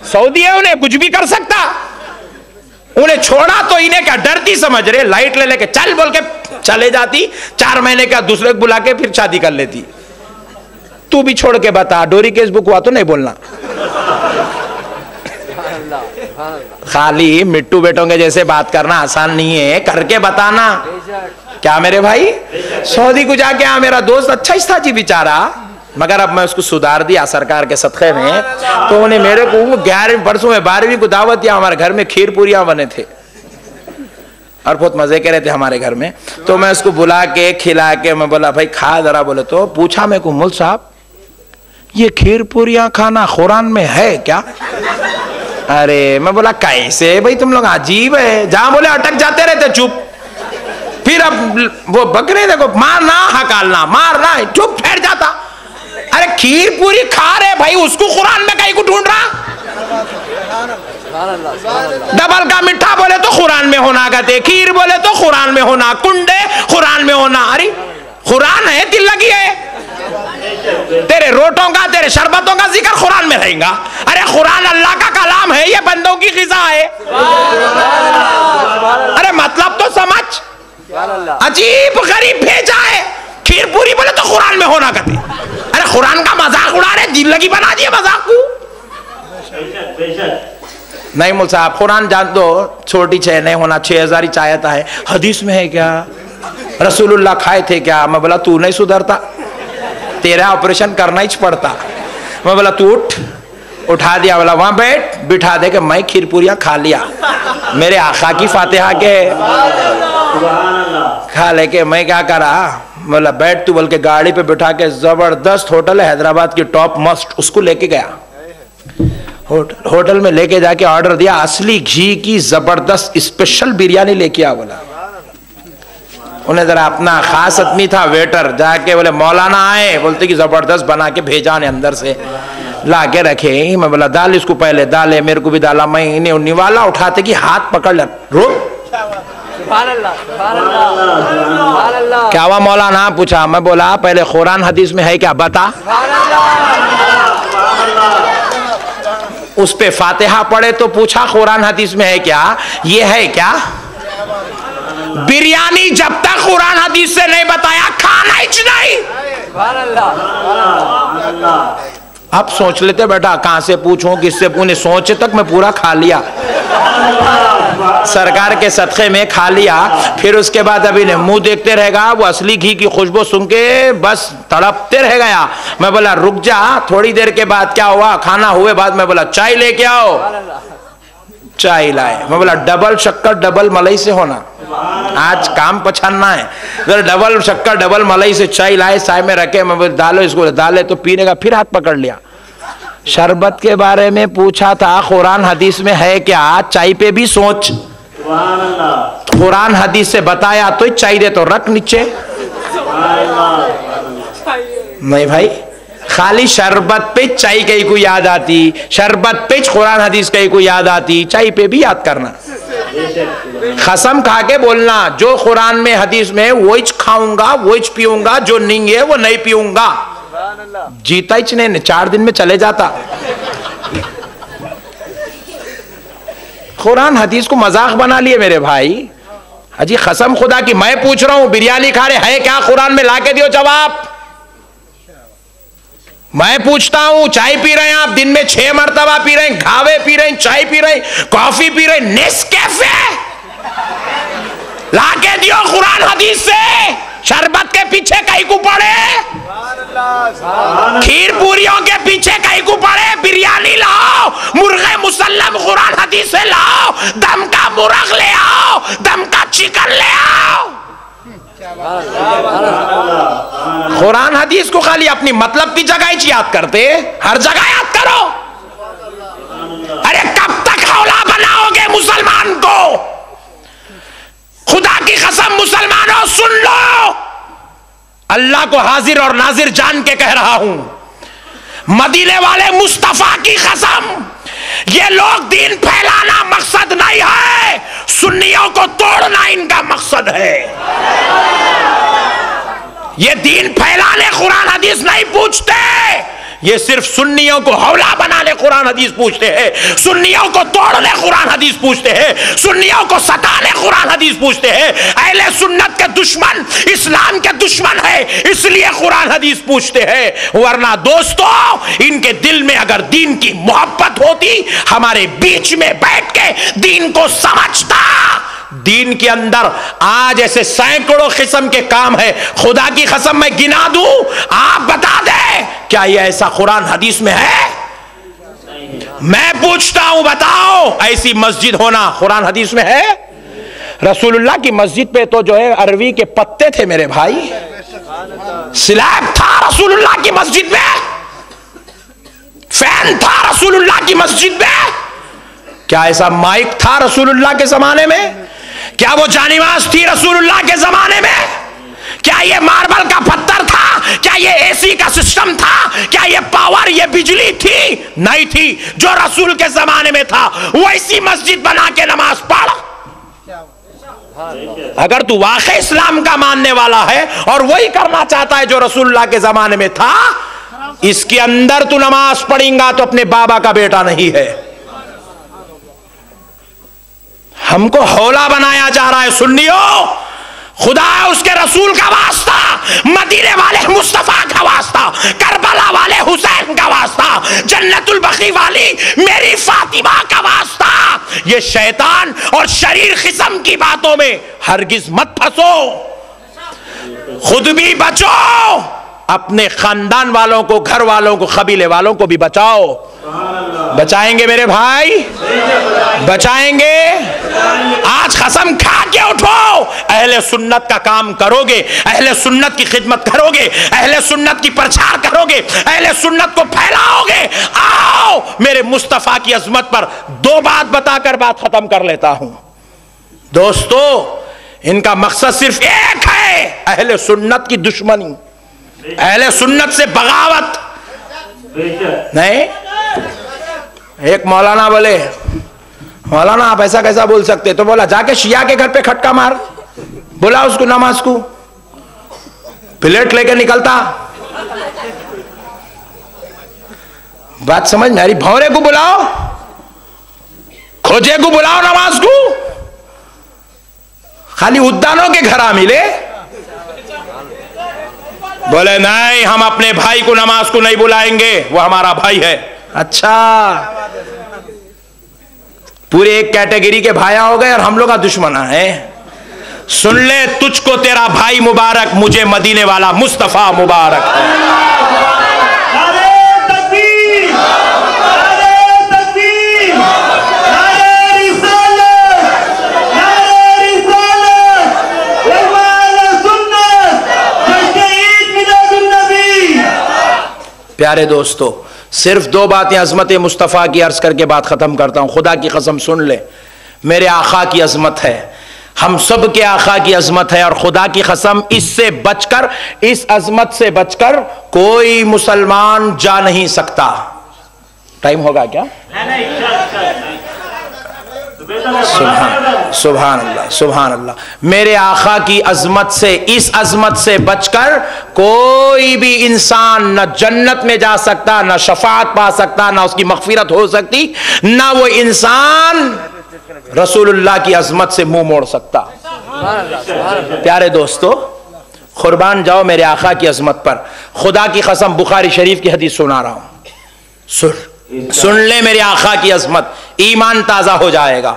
सऊदी है, उन्हें कुछ भी कर सकता, उन्हें छोड़ा तो इन्हें क्या डरती समझ रहे, लाइट ले लेके चल बोल के चले जाती, 4 महीने का दूसरे को बुला के फिर शादी कर लेती। तू भी छोड़ के बता, डोरी केस बुक हुआ तो नहीं बोलना। खाली मिट्टू बेटों के जैसे बात करना आसान नहीं है, करके बताना। क्या मेरे भाई, सऊदी को जाके मेरा दोस्त अच्छा ही था जी बेचारा, मगर अब मैं उसको सुधार दिया सरकार के सदक़े में। तो उन्हें मेरे को 11वीं परसों में 12वीं को दावत दिया, हमारे घर में खीर पूरियां बने थे और बहुत मजे के रहे थे हमारे घर में। तो मैं उसको बुला के खिला के मैं बोला भाई खा जरा। बोले तो पूछा मैं को, मुल साहब ये खीर पूरियां खाना कुरान में है क्या? अरे मैं बोला कैसे भाई, तुम लोग अजीब है, जहां बोले अटक जाते रहते चुप। फिर अब वो बकरे देखो, मारना हकालना, मारना चुप ठहर जाता। अरे खीर पूरी खा रहे भाई, उसको कुरान में कहीं को ढूंढ रहा। डबल का मिठा बोले तो कुरान में होना, कहते खीर बोले तो कुरान में होना, कुंडे कुरान में होना। अरे कुरान है, दिल लगी है, तेरे रोटों का तेरे शरबतों का जिक्र कुरान में रहेगा। अरे कुरान अल्लाह का कलाम है, ये बंदों की ग़िज़ा है। अरे मतलब तो समझ, अजीब गरीब भेजा है। खीर पूरी बोले तो कुरान में होना कहते। अरे कुरान का मजाक उड़ा रहे, दिल लगी बना दिए मजाक को। नहीं मुल साहब, कुरान जान दो, छोटी 6 नहीं होना, 6000 ही चाहता है। हदीस में है क्या? रसूलुल्लाह खाए थे क्या? मैं बोला तू नहीं सुधरता, तेरा ऑपरेशन करना ही पड़ता। मैं बोला तू उठ, उठा दिया। बोला वहां बैठ, बिठा दे के मैं खीर पूरियां खा लिया, मेरे आका की फातिहा के खा लेके मैं क्या करा, बोला बैठ तू बोल के गाड़ी पे बिठा के जबरदस्त होटल है हैदराबाद की टॉप मस्ट, उसको लेके गया। होटल में लेके जाके ऑर्डर दिया, असली घी की जबरदस्त स्पेशल बिरयानी लेके आ। बोला उन्हें जरा अपना खास आदमी था वेटर, जाके बोले मौलाना आए, बोलते कि जबरदस्त बना के भेजा ने अंदर से ला के रखे। मैं बोला डाल इसको, पहले डाले, मेरे को भी डाला। मैं इन्हें निवाला उठाते कि हाथ पकड़ ले, रुक क्या हुआ मौलाना? पूछा। मैं बोला पहले कुरान हदीस में है क्या बता। उस पे फातिहा पढ़े तो पूछा कुरान हदीस में है क्या, ये है क्या? बिरयानी जब तक कुरान हदीस से नहीं बताया खाना ही नहीं। अब सोच लेते बेटा कहां से पूछूं, किससे पूछे, सोचे तक मैं पूरा खा लिया, सरकार के सदक़े में खा लिया। फिर उसके बाद अभी ने मुंह देखते रहेगा, वो असली घी की खुशबू सुन के बस तड़पते रह गया। मैं बोला रुक जा। थोड़ी देर के बाद क्या हुआ, खाना हुए बाद मैं बोला चाय लेके आओ, चाय लाए। मैं बोला डबल शक्कर डबल मलाई से होना, आज काम पछानना है। जरा डबल शक्कर डबल मलाई से चाय लाए, चाय में रखे। मैं बोला डालो इसको, डाले तो पीने का, फिर हाथ पकड़ लिया। शरबत के बारे में पूछा था, कुरान हदीस में है क्या? चाय पे भी सोच, कुरान हदीस से बताया तो चाय दे तो रख नीचे। नहीं भाई, खाली शरबत पे चाय कहीं को याद आती, शरबत पे कुरान हदीस कहीं को याद आती, चाय पे भी याद करना। कसम खा के बोलना जो कुरान में हदीस में वो खाऊंगा वो पीऊंगा, जो नहीं है वो नहीं पीऊंगा। जीता ही नहीं, 4 दिन में चले जाता। कुरान हदीस को मजाक बना लिए मेरे भाई। अजी कसम खुदा की मैं पूछ रहा हूं, बिरयानी खा रहे है क्या कुरान में? लाके दियो जवाब। मैं पूछता हूं, चाय पी रहे हैं आप, दिन में 6 मरतबा पी रहे हैं, घावे पी रहे हैं, चाय पी रहे हैं, कॉफी पी रहे हैं, नेस्कैफे लाके दियो कुरान हदीस से। शरबत के पीछे कहीं को पड़े, खीर पूरियों के पीछे कहीं को पड़े, बिरयानी लाओ, मुर्गे मुसल्लम कुरान हदीस से लाओ, दम का मुर्ग ले आओ, दम का चिकन ले आओ। कुरान हदीस को खाली अपनी मतलब की जगह ही याद करते, हर जगह याद करो। अरे कब तक हौला बनाओगे मुसलमान को? खुदा की कसम मुसलमानों सुन लो, अल्लाह को हाजिर और नाजिर जान के कह रहा हूं, मदीने वाले मुस्तफा की कसम, ये लोग दीन फैलाना मकसद नहीं है, सुन्नियों को तोड़ना इनका मकसद है। ये दीन फैलाने कुरान हदीस नहीं पूछते, ये सिर्फ सुन्नियों को हौला बनाने कुरान हदीस पूछते हैं, सुन्नियों को तोड़ने कुरान हदीस पूछते हैं, सुन्नियों को सताने कुरान हदीस पूछते हैं। अहले सुन्नत के दुश्मन इस्लाम के दुश्मन है, इसलिए कुरान हदीस पूछते हैं। वरना दोस्तों इनके दिल में अगर दीन की मोहब्बत होती, हमारे बीच में बैठ के दीन को समझता। दीन के अंदर आज ऐसे सैकड़ों किस्म के काम है, खुदा की कसम मैं गिना दूं, आप बता दें क्या ये ऐसा कुरान हदीस में है? मैं पूछता हूं, बताओ ऐसी मस्जिद होना कुरान हदीस में है? रसूलुल्लाह की मस्जिद पे तो जो है अरवी के पत्ते थे मेरे भाई, स्लैब था रसूलुल्लाह की मस्जिद में, फैन था रसूलुल्लाह की मस्जिद में। क्या ऐसा माइक था रसूलुल्लाह के जमाने में? क्या वो जानिमाज थी रसूलुल्लाह के जमाने में? क्या ये मार्बल का पत्थर था? क्या ये एसी का सिस्टम था? क्या ये पावर, ये बिजली थी? नहीं थी। जो रसूल के जमाने में था वैसी मस्जिद बना के नमाज पढ़। अगर तू वाकई इस्लाम का मानने वाला है और वही करना चाहता है जो रसूलुल्लाह के जमाने में था, इसके अंदर तू नमाज पढ़ेगा तो अपने बाबा का बेटा नहीं है। हमको हौला बनाया जा रहा है सुन्नियों, खुदा उसके रसूल का वास्ता, मदीने वाले मुस्तफा का वास्ता, करबला वाले हुसैन का वास्ता, जन्नतुल बकी वाली मेरी फातिमा का वास्ता। ये शैतान और शरीर किस्म की बातों में हरगिज मत फंसो, खुद भी बचो, अपने खानदान वालों को, घर वालों को, कबीले वालों को भी बचाओ। बचाएंगे मेरे भाई, बचाएंगे। आज कसम खा के उठो, अहले सुन्नत का काम करोगे, अहले सुन्नत की खिदमत करोगे, अहले सुन्नत की प्रचार करोगे, अहले सुन्नत को फैलाओगे। आओ मेरे मुस्तफा की अजमत पर 2 बात बताकर बात खत्म कर लेता हूं। दोस्तों इनका मकसद सिर्फ एक है, अहले सुन्नत की दुश्मनी, अहले सुन्नत से बगावत। नहीं, एक मौलाना बोले, मौलाना आप ऐसा कैसा बोल सकते? तो बोला जाके शिया के घर पे खटका मार, बोला उसको नमाज को, प्लेट लेके निकलता। बात समझ में आ रही? भौरे को बुलाओ, खोजे को बुलाओ नमाज को, खाली उद्दानों के घर आ मिले। बोले नहीं, हम अपने भाई को नमाज को नहीं बुलाएंगे, वो हमारा भाई है। अच्छा, पूरे एक कैटेगरी के भाया हो गए और हम लोग का दुश्मन है। सुन ले, तुझको तेरा भाई मुबारक, मुझे मदीने वाला मुस्तफा मुबारक है। प्यारे दोस्तों, सिर्फ 2 बातें अजमत मुस्तफ़ा की अर्ज करके बात ख़त्म करता हूँ। खुदा की कसम सुन ले, मेरे आका की अजमत है, हम सब के आका की अजमत है, और खुदा की कसम इससे बचकर, इस अजमत से बचकर कोई मुसलमान जा नहीं सकता। टाइम होगा क्या? सुभान अल्लाह, सुभान अल्लाह। मेरे आका की अजमत से, इस अजमत से बचकर कोई भी इंसान न जन्नत में जा सकता, न शफाअत पा सकता, न उसकी मगफिरत हो सकती, न वो इंसान रसूलुल्लाह की अजमत से मुंह मोड़ सकता। प्यारे दोस्तों, कुर्बान जाओ मेरे आका की अजमत पर। खुदा की कसम बुखारी शरीफ की हदीस सुना रहा हूं, सुन ले मेरे आका की अजमत, ईमान ताजा हो जाएगा।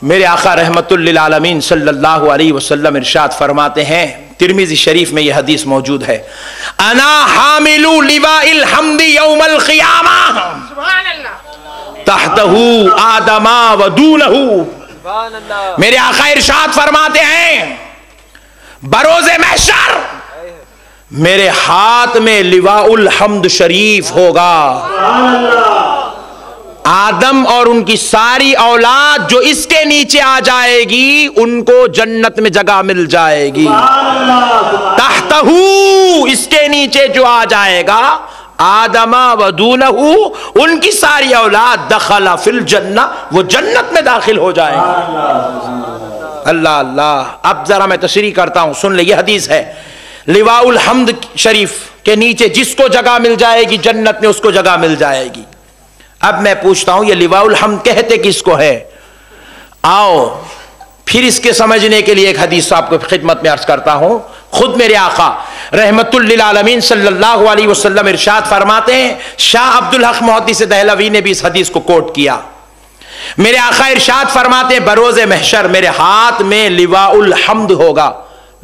मेरे आका रहमतुल लिल आलमीन सल्लल्लाहु अलैहि वसल्लम इरशाद फरमाते हैं, तिरमिजी शरीफ में यह हदीस मौजूद है, अना हामिलु लिवाइल हम्दी यौमल क़ियामा तहतहु आदमा व दूनहु। मेरे आका इरशाद फरमाते हैं, बरोज़े महशर मेरे हाथ में लिवाउल हम्द शरीफ होगा। आदम और उनकी सारी औलाद जो इसके नीचे आ जाएगी, उनको जन्नत में जगह मिल जाएगी। तहतहू, इसके नीचे जो आ जाएगा, आदमा वदूनहू, उनकी सारी औलाद दखला फिल जन्ना, वो जन्नत में दाखिल हो जाएंगे। अल्लाह अल्लाह। अब जरा मैं तशरीह करता हूं, सुन ले। ये हदीस है, लिवाउल हम्द शरीफ के नीचे जिसको जगह मिल जाएगी जन्नत में, उसको जगह मिल जाएगी। अब मैं पूछता हूं, ये लिवाउल हम्द कहते किसको है? आओ फिर इसके समझने के लिए एक हदीस आपको खिदमत में अर्ज करता हूं। खुद मेरे आका रहमतुल लिल आलमीन सल्लल्लाहु अलैहि वसल्लम इरशाद फरमाते हैं, शाह अब्दुल हक मुहद्दिस दहलवी ने भी इस हदीस को कोट किया। मेरे आका इरशाद फरमाते हैं, बरोज़े महशर मेरे हाथ में लिवाउल हम्द होगा।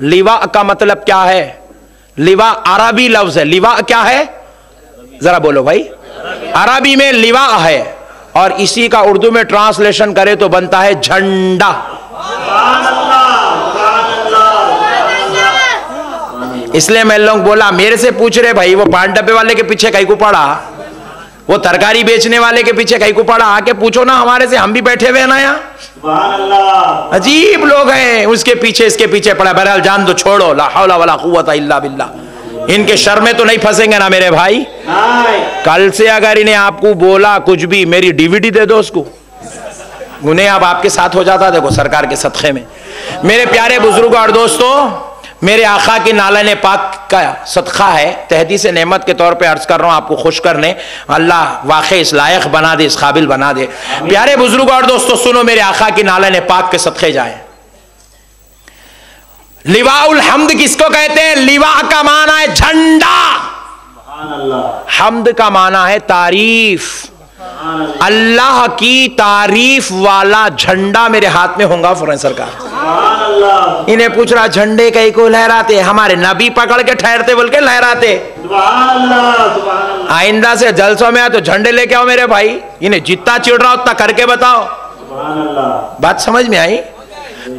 लिवा का मतलब क्या है? लिवा अरबी लफ्ज है। लिवा क्या है? जरा बोलो भाई। अरबी में लिवा है, और इसी का उर्दू में ट्रांसलेशन करे तो बनता है झंडा। इसलिए मैं लोग बोला, मेरे से पूछ रहे भाई, वो पान डब्बे वाले के पीछे कहीं को पड़ा, वो तरकारी बेचने वाले के पीछे कहीं को पड़ा, आके पूछो ना हमारे से, हम भी बैठे हुए ना यहाँ। अजीब लोग हैं, उसके पीछे इसके पीछे पड़ा। बहरहाल जान दो, छोड़ो। ला हौला वला कुव्वता इल्ला बिल्लाह। इनके शर में तो नहीं फंसेंगे ना मेरे भाई। कल से अगर इन्हें आपको बोला कुछ भी, मेरी डीवीडी दे दो उसको, उन्हें अब आपके साथ हो जाता। देखो सरकार के सदक़े में। मेरे प्यारे बुजुर्ग और दोस्तों, मेरे आका की नालन पाक का सदका है, तहदीस नेमत के तौर पे अर्ज कर रहा हूं आपको खुश करने। अल्लाह वाकई इस लायक बना दे, इस काबिल बना दे। प्यारे बुजुर्ग और दोस्तों सुनो, मेरे आका की नालन पाक के सदके जाए। लिवाउल हम्द किसको कहते हैं? लिवा का माना है झंडा, हम्द का माना है तारीफ। अल्लाह की तारीफ वाला झंडा मेरे हाथ में होगा फौरन सरकार। इन्हें पूछ रहा, झंडे कहीं को लहराते? हमारे नबी पकड़ के ठहरते बोल के लहराते। आइंदा से जलसों में आ तो झंडे लेके आओ मेरे भाई। इन्हें जितना चिढ़ रहा उतना करके बताओ। बात समझ में आई?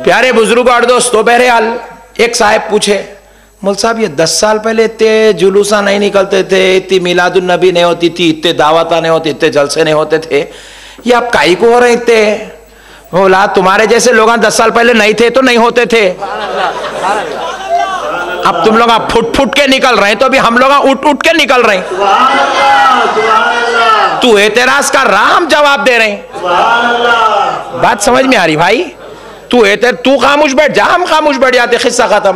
प्यारे बुजुर्ग और दोस्तों, बहरहाल एक साहब पूछे, मौल साहब ये 10 साल पहले इतने जुलूसा नहीं निकलते थे, इतनी मिलादुन नबी नहीं होती थी, इतने दावता नहीं होती, इतने जलसे नहीं होते थे, ये अब काई को हो रहे थे? बोला, तुम्हारे जैसे लोग 10 साल पहले नहीं थे तो नहीं होते थे। अब तुम लोग फुट फुट के निकल रहे हैं, तो अभी हम लोग उठ उठ के निकल रहे हैं। तू एतराज कर रहा, हम जवाब दे रहे हैं। बात समझ में आ रही भाई? तू खामोश बैठ जा, हम खामोश बैठ जाते, किस्सा खत्म।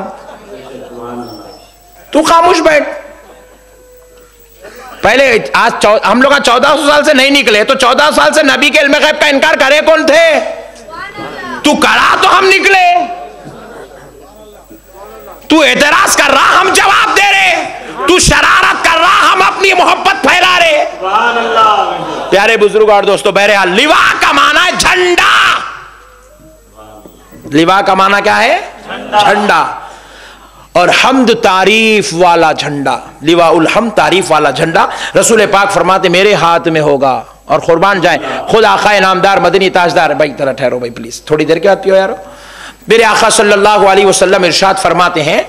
तू खामोश बैठ। पहले आज हम लोग 1400 साल से नहीं निकले, तो 14 साल से नबी के इल्म गैब का इनकार करे कौन थे? तू करा तो हम निकले। तू एतराज कर रहा, हम जवाब दे रहे। तू शरारत कर रहा, हम अपनी मोहब्बत फैला रहे। प्यारे बुजुर्ग और दोस्तों, बहरहाल लिवा का माना है झंडा। लिवा का माना क्या है? झंडा। और हम्द तारीफ वाला झंडा, लिवा उल हम्द तारीफ वाला झंडा रसूल पाक फरमाते मेरे हाथ में होगा। और कुर्बान जाए खुद आका नामदार मदनी ताजदार। भाई तरह ठहरो भाई प्लीज, थोड़ी देर के बाद पियो यार। मेरे आका सल्लल्लाहु अलैहि वसल्लम इरशाद फरमाते हैं,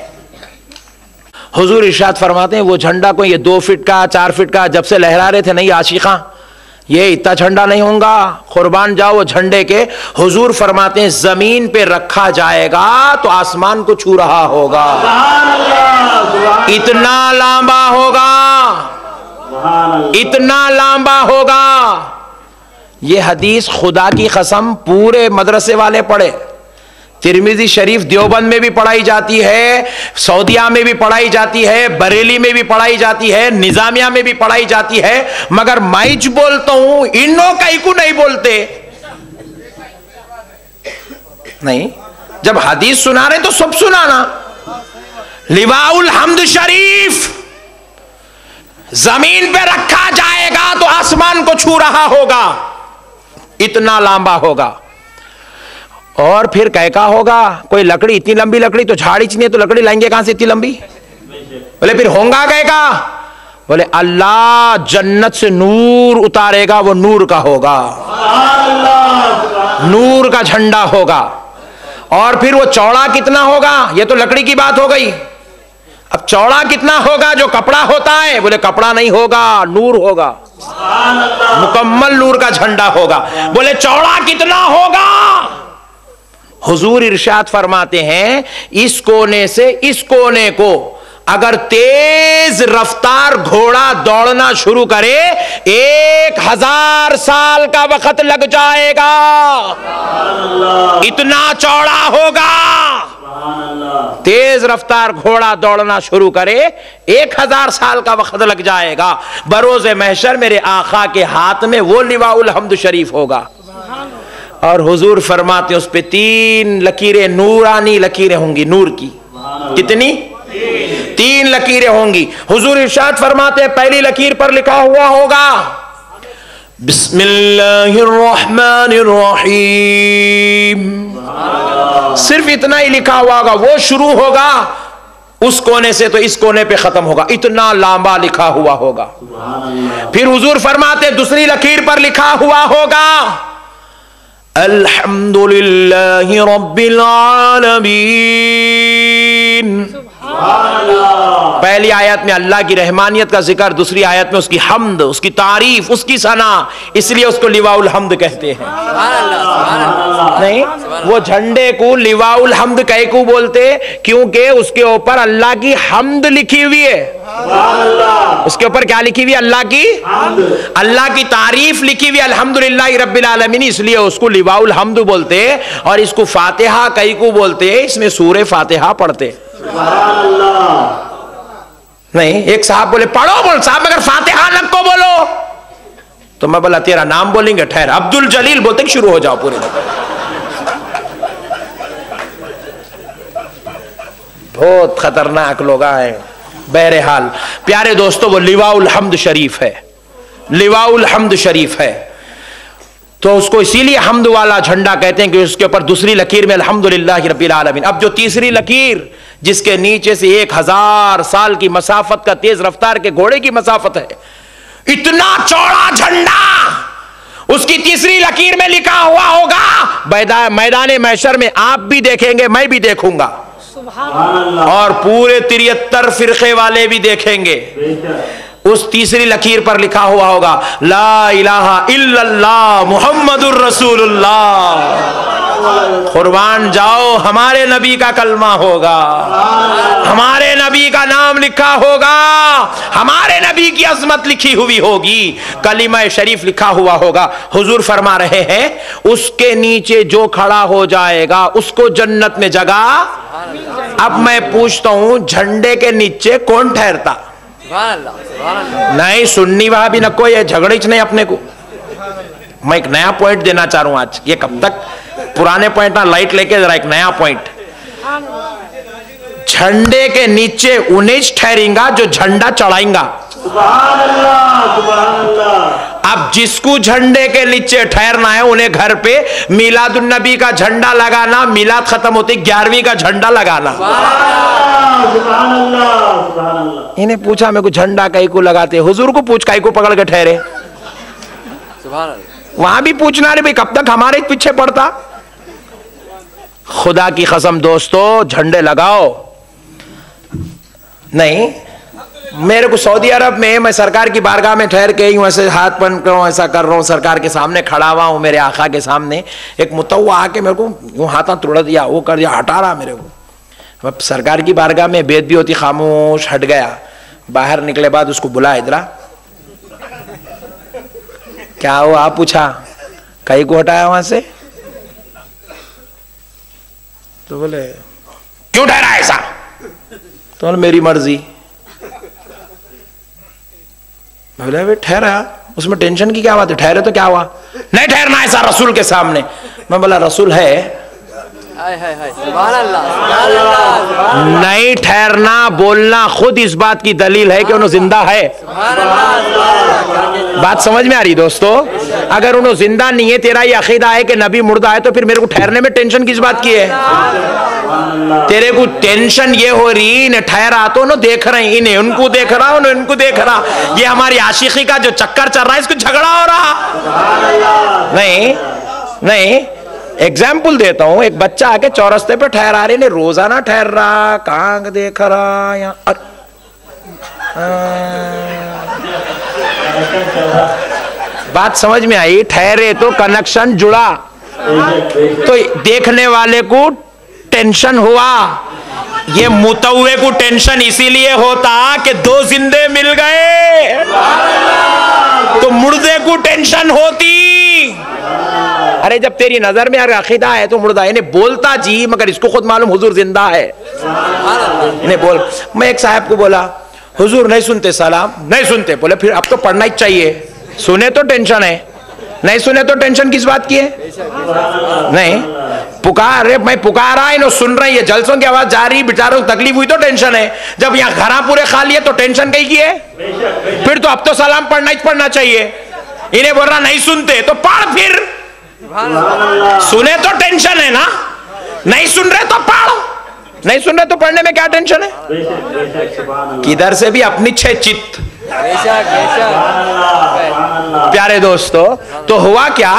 हुजूर इरशाद फरमाते हैं, वो झंडा कोई ये 2 फीट का 4 फीट का जब से लहरा रहे थे नहीं आशिका, ये इतना झंडा नहीं होगा, कुर्बान जाओ वो झंडे के। हुजूर फरमाते हैं जमीन पे रखा जाएगा तो आसमान को छू रहा होगा, इतना लंबा होगा, इतना लंबा होगा। ये हदीस खुदा की कसम पूरे मदरसे वाले पढ़े। तिरमिजी शरीफ देवबंद में भी पढ़ाई जाती है, सऊदिया में भी पढ़ाई जाती है, बरेली में भी पढ़ाई जाती है, निजामिया में भी पढ़ाई जाती है। मगर मैं बोलता हूं इन्नो कई को नहीं बोलते। नहीं, जब हदीस सुना रहे तो सब सुनाना। लिवाउल हम्द शरीफ जमीन पे रखा जाएगा तो आसमान को छू रहा होगा, इतना लंबा होगा। और फिर कैका होगा, कोई लकड़ी, इतनी लंबी लकड़ी तो झाड़ी चाहिए, तो लकड़ी लाएंगे कहां से इतनी लंबी? बोले फिर होगा कैका? बोले अल्लाह जन्नत से नूर उतारेगा, वो नूर का होगा, नूर का झंडा होगा। और फिर वो चौड़ा कितना होगा? ये तो लकड़ी की बात हो गई। अब चौड़ा कितना होगा जो कपड़ा होता है? बोले कपड़ा नहीं होगा, नूर होगा, मुकम्मल नूर का झंडा होगा। बोले चौड़ा कितना होगा? हुजूर इरशाद फरमाते हैं इस कोने से इस कोने को अगर तेज रफ्तार घोड़ा दौड़ना शुरू करे 1000 साल का वक्त लग जाएगा, इतना चौड़ा होगा। तेज रफ्तार घोड़ा दौड़ना शुरू करे 1000 साल का वक्त लग जाएगा। बरोज़े महशर मेरे आका के हाथ में वो लिवाउल हम्द शरीफ होगा। और हुजूर फरमाते उस पे 3 लकीरें, नूरानी लकीरें होंगी, नूर की। कितनी? 3 लकीरें होंगी। हुजूर इरशाद फरमाते हैं पहली लकीर पर लिखा हुआ होगा बिस्मिल्लाहिर्रहमानिर्रहीम। सिर्फ इतना ही लिखा हुआ होगा, वो शुरू होगा उस कोने से तो इस कोने पे खत्म होगा, इतना लंबा लिखा हुआ होगा। फिर हुजूर फरमाते दूसरी लकीर पर लिखा हुआ होगा अल्हम्दुलिल्लाहि रब्बिल आलमीन। पहली आयत में अल्लाह की रहमानियत का जिक्र, दूसरी आयत में उसकी हम्द, उसकी तारीफ, उसकी सना, इसलिए उसको लिवाउल हम्द कहते हैं। नहीं, वो झंडे को लिवाउल हम्द कह को बोलते क्योंकि उसके ऊपर अल्लाह की हम्द लिखी हुई है। उसके ऊपर क्या लिखी हुई है? अल्लाह की, अल्लाह की तारीफ लिखी हुई, अल्हम्दुलिल्लाहि रब्बिल आलमीन, इसलिए उसको लिवाउल हम्द बोलते। और इसको फातिहा कई को बोलते, इसमें सूरे फातिहा पढ़ते। नहीं, एक साहब बोले पढ़ो, बोल साहब मगर फातिहा लग को बोलो, तो मैं बोला तेरा नाम बोलेंगे, ठहर, अब्दुल जलील बोलते शुरू हो जाओ पूरे। बहुत खतरनाक लोग आए। बहरहाल प्यारे दोस्तों, वो लिवाउल हम्द शरीफ है, लिवाउल हम्द शरीफ है। तो उसको इसीलिए हम्द वाला झंडा कहते हैं कि उसके ऊपर दूसरी लकीर में अल्हम्दुलिल्लाहि रब्बिल आलमीन। अब जो तीसरी लकीर जिसके नीचे से 1000 साल की मसाफत का तेज रफ्तार के घोड़े की मसाफत है, इतना चौड़ा झंडा, उसकी तीसरी लकीर में लिखा हुआ होगा मैदान महशर में आप भी देखेंगे, मैं भी देखूंगा, और पूरे 73 फिरके वाले भी देखेंगे। उस तीसरी लकीर पर लिखा हुआ होगा ला इलाहा इल्लल्लाह मुहम्मदुर रसूलुल्लाह। कुर्बान जाओ, हमारे नबी का कलमा होगा, हमारे नबी का नाम लिखा होगा, हमारे नबी की अजमत लिखी हुई होगी, कलिमा शरीफ लिखा हुआ होगा। हुजूर फरमा रहे हैं उसके नीचे जो खड़ा हो जाएगा उसको जन्नत में जगह। अब मैं पूछता हूं झंडे के नीचे कौन ठहरता? नहीं, सुन्नी वहां भी न कोई है, झगड़े नहीं अपने को। मैं एक नया पॉइंट देना चाह रहा हूं आज, ये कब तक पुराने पॉइंट ना लाइट लेके जरा एक नया पॉइंट। झंडे के नीचे उन्हें ठहरेगा जो झंडा चढ़ाएगा। अब जिसको झंडे के नीचे ठहरना है उन्हें घर पे मिलादुन नबी का झंडा लगाना, मिलाद खत्म होती 11वीं का झंडा लगाना। इन्हें पूछा मेरे को झंडा कई को लगाते, हुजूर को पूछ कई को पकड़ के ठहरे। वहां भी पूछना रे भाई कब तक हमारे पीछे पड़ता। खुदा की कसम दोस्तों, झंडे लगाओ। नहीं, मेरे को सऊदी अरब में मैं सरकार की बारगाह में ठहर के यूं ऐसे हाथ बन कर हूँ, ऐसा कर रहा हूँ, सरकार के सामने खड़ा हुआ हूँ, मेरे आका के सामने एक मुतव्वा आके मेरे को यूं हाथ तोड़ दिया, वो कर दिया, हटा रहा मेरे को। अब सरकार की बारगाह में बेद भी होती, खामोश हट गया। बाहर निकले बाद उसको बुला, इधर क्या हो, आप पूछा कहीं को हटाया वहां से? तो बोले क्यों ठहरा ऐसा? तो बोले मेरी मर्जी। बोले भाई ठहरा, उसमें टेंशन की क्या बात है, ठहरे तो क्या हुआ? नहीं ठहरना ऐसा रसूल के सामने। मैं बोला रसूल है, नहीं ठहरना बोलना खुद इस बात की दलील है कि उन्होंने जिंदा है। बात समझ में आ रही दोस्तों? अगर उन्होंने जिंदा नहीं है, तेरा ये अकीदा है कि नबी मुर्दा है, तो फिर मेरे को ठहरने में टेंशन किस बात की है? तेरे को टेंशन ये हो रही, इन्हें ठहरा तो न देख रहे हैं, इन्हें उनको देख रहा, उन्हें उनको देख रहा, ये हमारी आशिकी का जो चक्कर चल रहा है, इसको झगड़ा हो रहा। नहीं नहीं, एग्जाम्पल देता हूं, एक बच्चा आके चौरस्ते पे ठहरा रहे, ने रोजाना ठहर रहा, कहां देख रहा यहाँ, बात समझ में आई? ठहरे तो कनेक्शन जुड़ा, तो देखने वाले को टेंशन हुआ। ये मुतव्वे को टेंशन इसीलिए होता कि दो जिंदे मिल गए, तो मुर्दे को टेंशन होती। अरे जब तेरी नजर में अगर अकीदा है तो मुर्दा, इन्हें बोलता जी, मगर इसको खुद मालूम हुजूर जिंदा है, इन्हें बोल। मैं एक साहब को बोला, हुजूर नहीं सुनते सलाम? नहीं सुनते। बोले फिर अब तो पढ़ना ही चाहिए, सुने तो टेंशन है, नहीं सुने तो टेंशन किस बात की है? नहीं पुकार रे, मैं पुकार रहा, इन्हों सुन रही है, जलसों की आवाज जा रही, बेचारों को तकलीफ हुई तो टेंशन है। जब यहाँ घरा पूरे खाली है तो टेंशन कहीं की है? फिर तो अब तो सलाम पढ़ना ही पढ़ना चाहिए। इन्हें बोल रहा नहीं सुनते, तो पढ़ फिर। सुने तो टेंशन है ना, नहीं सुन रहे तो पढ़, नहीं सुन रहे तो पढ़ने में क्या टेंशन है? किधर से भी अपनी छह चित्त। प्यारे दोस्तों, तो हुआ क्या?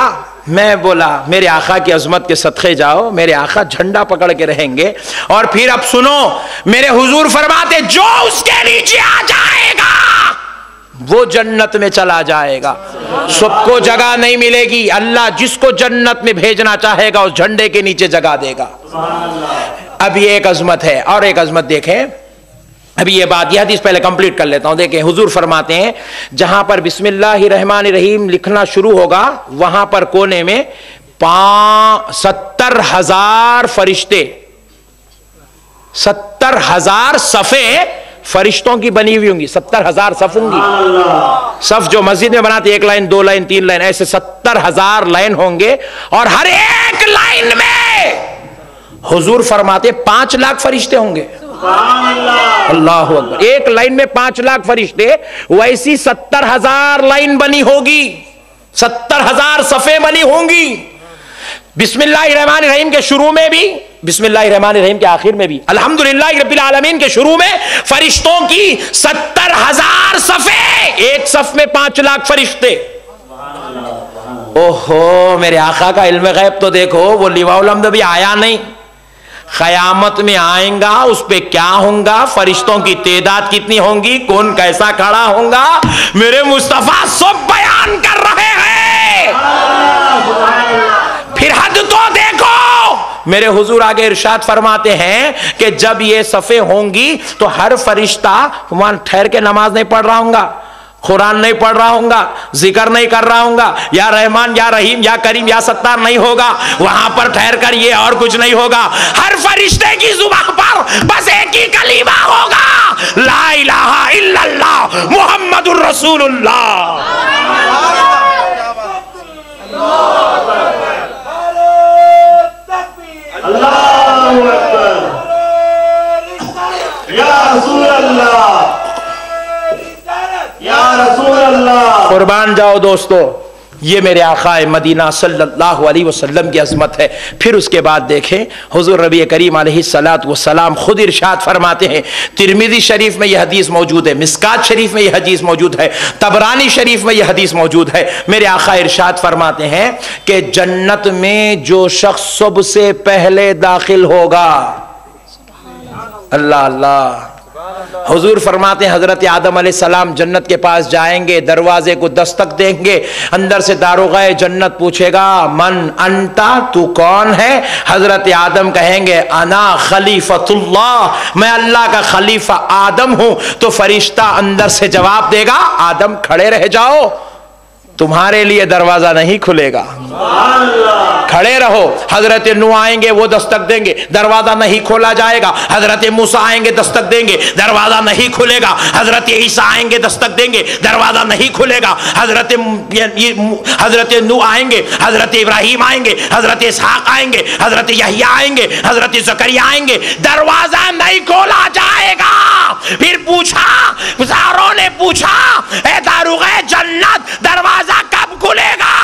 मैं बोला मेरे आका की अजमत के सदक़े जाओ, मेरे आका झंडा पकड़ के रहेंगे। और फिर अब सुनो, मेरे हुजूर फरमाते जो उसके नीचे आ जाएगा वो जन्नत में चला जाएगा। सबको जगह नहीं मिलेगी, अल्लाह जिसको जन्नत में भेजना चाहेगा उस झंडे के नीचे जगह देगा। अब ये एक अजमत है, और एक अजमत देखें। अभी ये बात, यह हदीस पहले कंप्लीट कर लेता हूं। देखें, हुजूर फरमाते हैं जहां पर बिस्मिल्लाहिर्रहमानिर्रहीम लिखना शुरू होगा, वहां पर कोने में 70,000 फरिश्ते, 70,000 सफ़े फरिश्तों की बनी हुई होंगी। 70,000 सफ होंगी। सफ जो मस्जिद में बनाते, 1 लाइन 2 लाइन 3 लाइन, ऐसे 70,000 लाइन होंगे। और हर एक लाइन में हुजूर फरमाते 5 लाख फरिश्ते होंगे। अल्लाह हू अकबर। एक लाइन में 5 लाख फरिश्ते, वैसी 70,000 लाइन बनी होगी, 70,000 सफ़े बनी होंगी। बिस्मिल्लाहिर्रहमानिर्रहीम के शुरू में भी, बिस्मिल्लाहिर्रहमानिर्रहीम के आखिर में भी, अल्हम्दुलिल्लाहि रब्बिल आलमीन के शुरू में फरिश्तों की 70,000 सफ़े, एक सफ में 5 लाख फरिश्ते। ओहो, मेरे आका का इल्म गैब तो देखो, वो लिवाउल हम्द भी आया नहीं, क़यामत में आएगा, उस पे क्या होगा, फरिश्तों की तादाद कितनी होंगी, कौन कैसा खड़ा होगा, मेरे मुस्तफा सब बयान कर रहे हैं। फिर हद तो देखो, मेरे हुजूर आगे इरशाद फरमाते हैं कि जब ये सफ़े होंगी तो हर फरिश्ता वहां ठहर के नमाज नहीं पढ़ रहा होगा, कुरान नहीं पढ़ रहा होगा, जिक्र नहीं कर रहा होगा, या रहमान या रहीम या करीम या सत्तार नहीं होगा, वहां पर ठहर कर ये और कुछ नहीं होगा। हर फरिश्ते की जुबान पर बस एक ही कलीमा होगा, ला इलाहा इल्लल्लाह मुहम्मदुर रसूलुल्लाह। अल्लाहु अकबर, या रसूल अल्लाह, या रसूल अल्लाह। कुर्बान जाओ दोस्तों, ये मेरे आक़ाए मदीना सल्लल्लाहु अलैहि वसल्लम की अज़मत है। फिर उसके बाद देखें, हुज़ूर नबी करीम अलैहिस्सलातु वस्सलाम खुद इरशाद फरमाते हैं, तिरमिज़ी शरीफ में यह हदीस मौजूद है, मिस्कात शरीफ में यह हदीस मौजूद है, तबरानी शरीफ में यह हदीस मौजूद है। मेरे आक़ा इरशाद फरमाते हैं कि जन्नत में जो शख्स सबसे पहले दाखिल होगा, अल्लाह अल्लाह, हुजूर फरमाते हैं हजरत आदम अलैहिस्सलाम जन्नत के पास जाएंगे, दरवाजे को दस्तक देंगे, अंदर से दारोगा जन्नत पूछेगा मन अंता, तू कौन है? हजरत आदम कहेंगे अना खलीफतुल्लाह, मैं अल्लाह का खलीफा आदम हूं। तो फरिश्ता अंदर से जवाब देगा आदम खड़े रह जाओ, तुम्हारे लिए दरवाजा नहीं खुलेगा, खड़े रहो। हजरत नूह आएंगे, वो दस्तक देंगे, दरवाजा नहीं खोला जाएगा। हजरत मूसा आएंगे, दस्तक देंगे, दरवाजा नहीं खुलेगा। हजरत ईसा आएंगे, दस्तक देंगे, दरवाजा नहीं खुलेगा। हजरत नूह आएंगे, हजरत इब्राहिम आएंगे, हजरत इसहाक आएंगे, हजरत यहया आएंगे, हजरत जकरिया आएंगे, दरवाजा नहीं खोला जाएगा। फिर पूछा, सारों ने पूछा, ए दारुग़े जन्नत दरवाजा कब खुलेगा?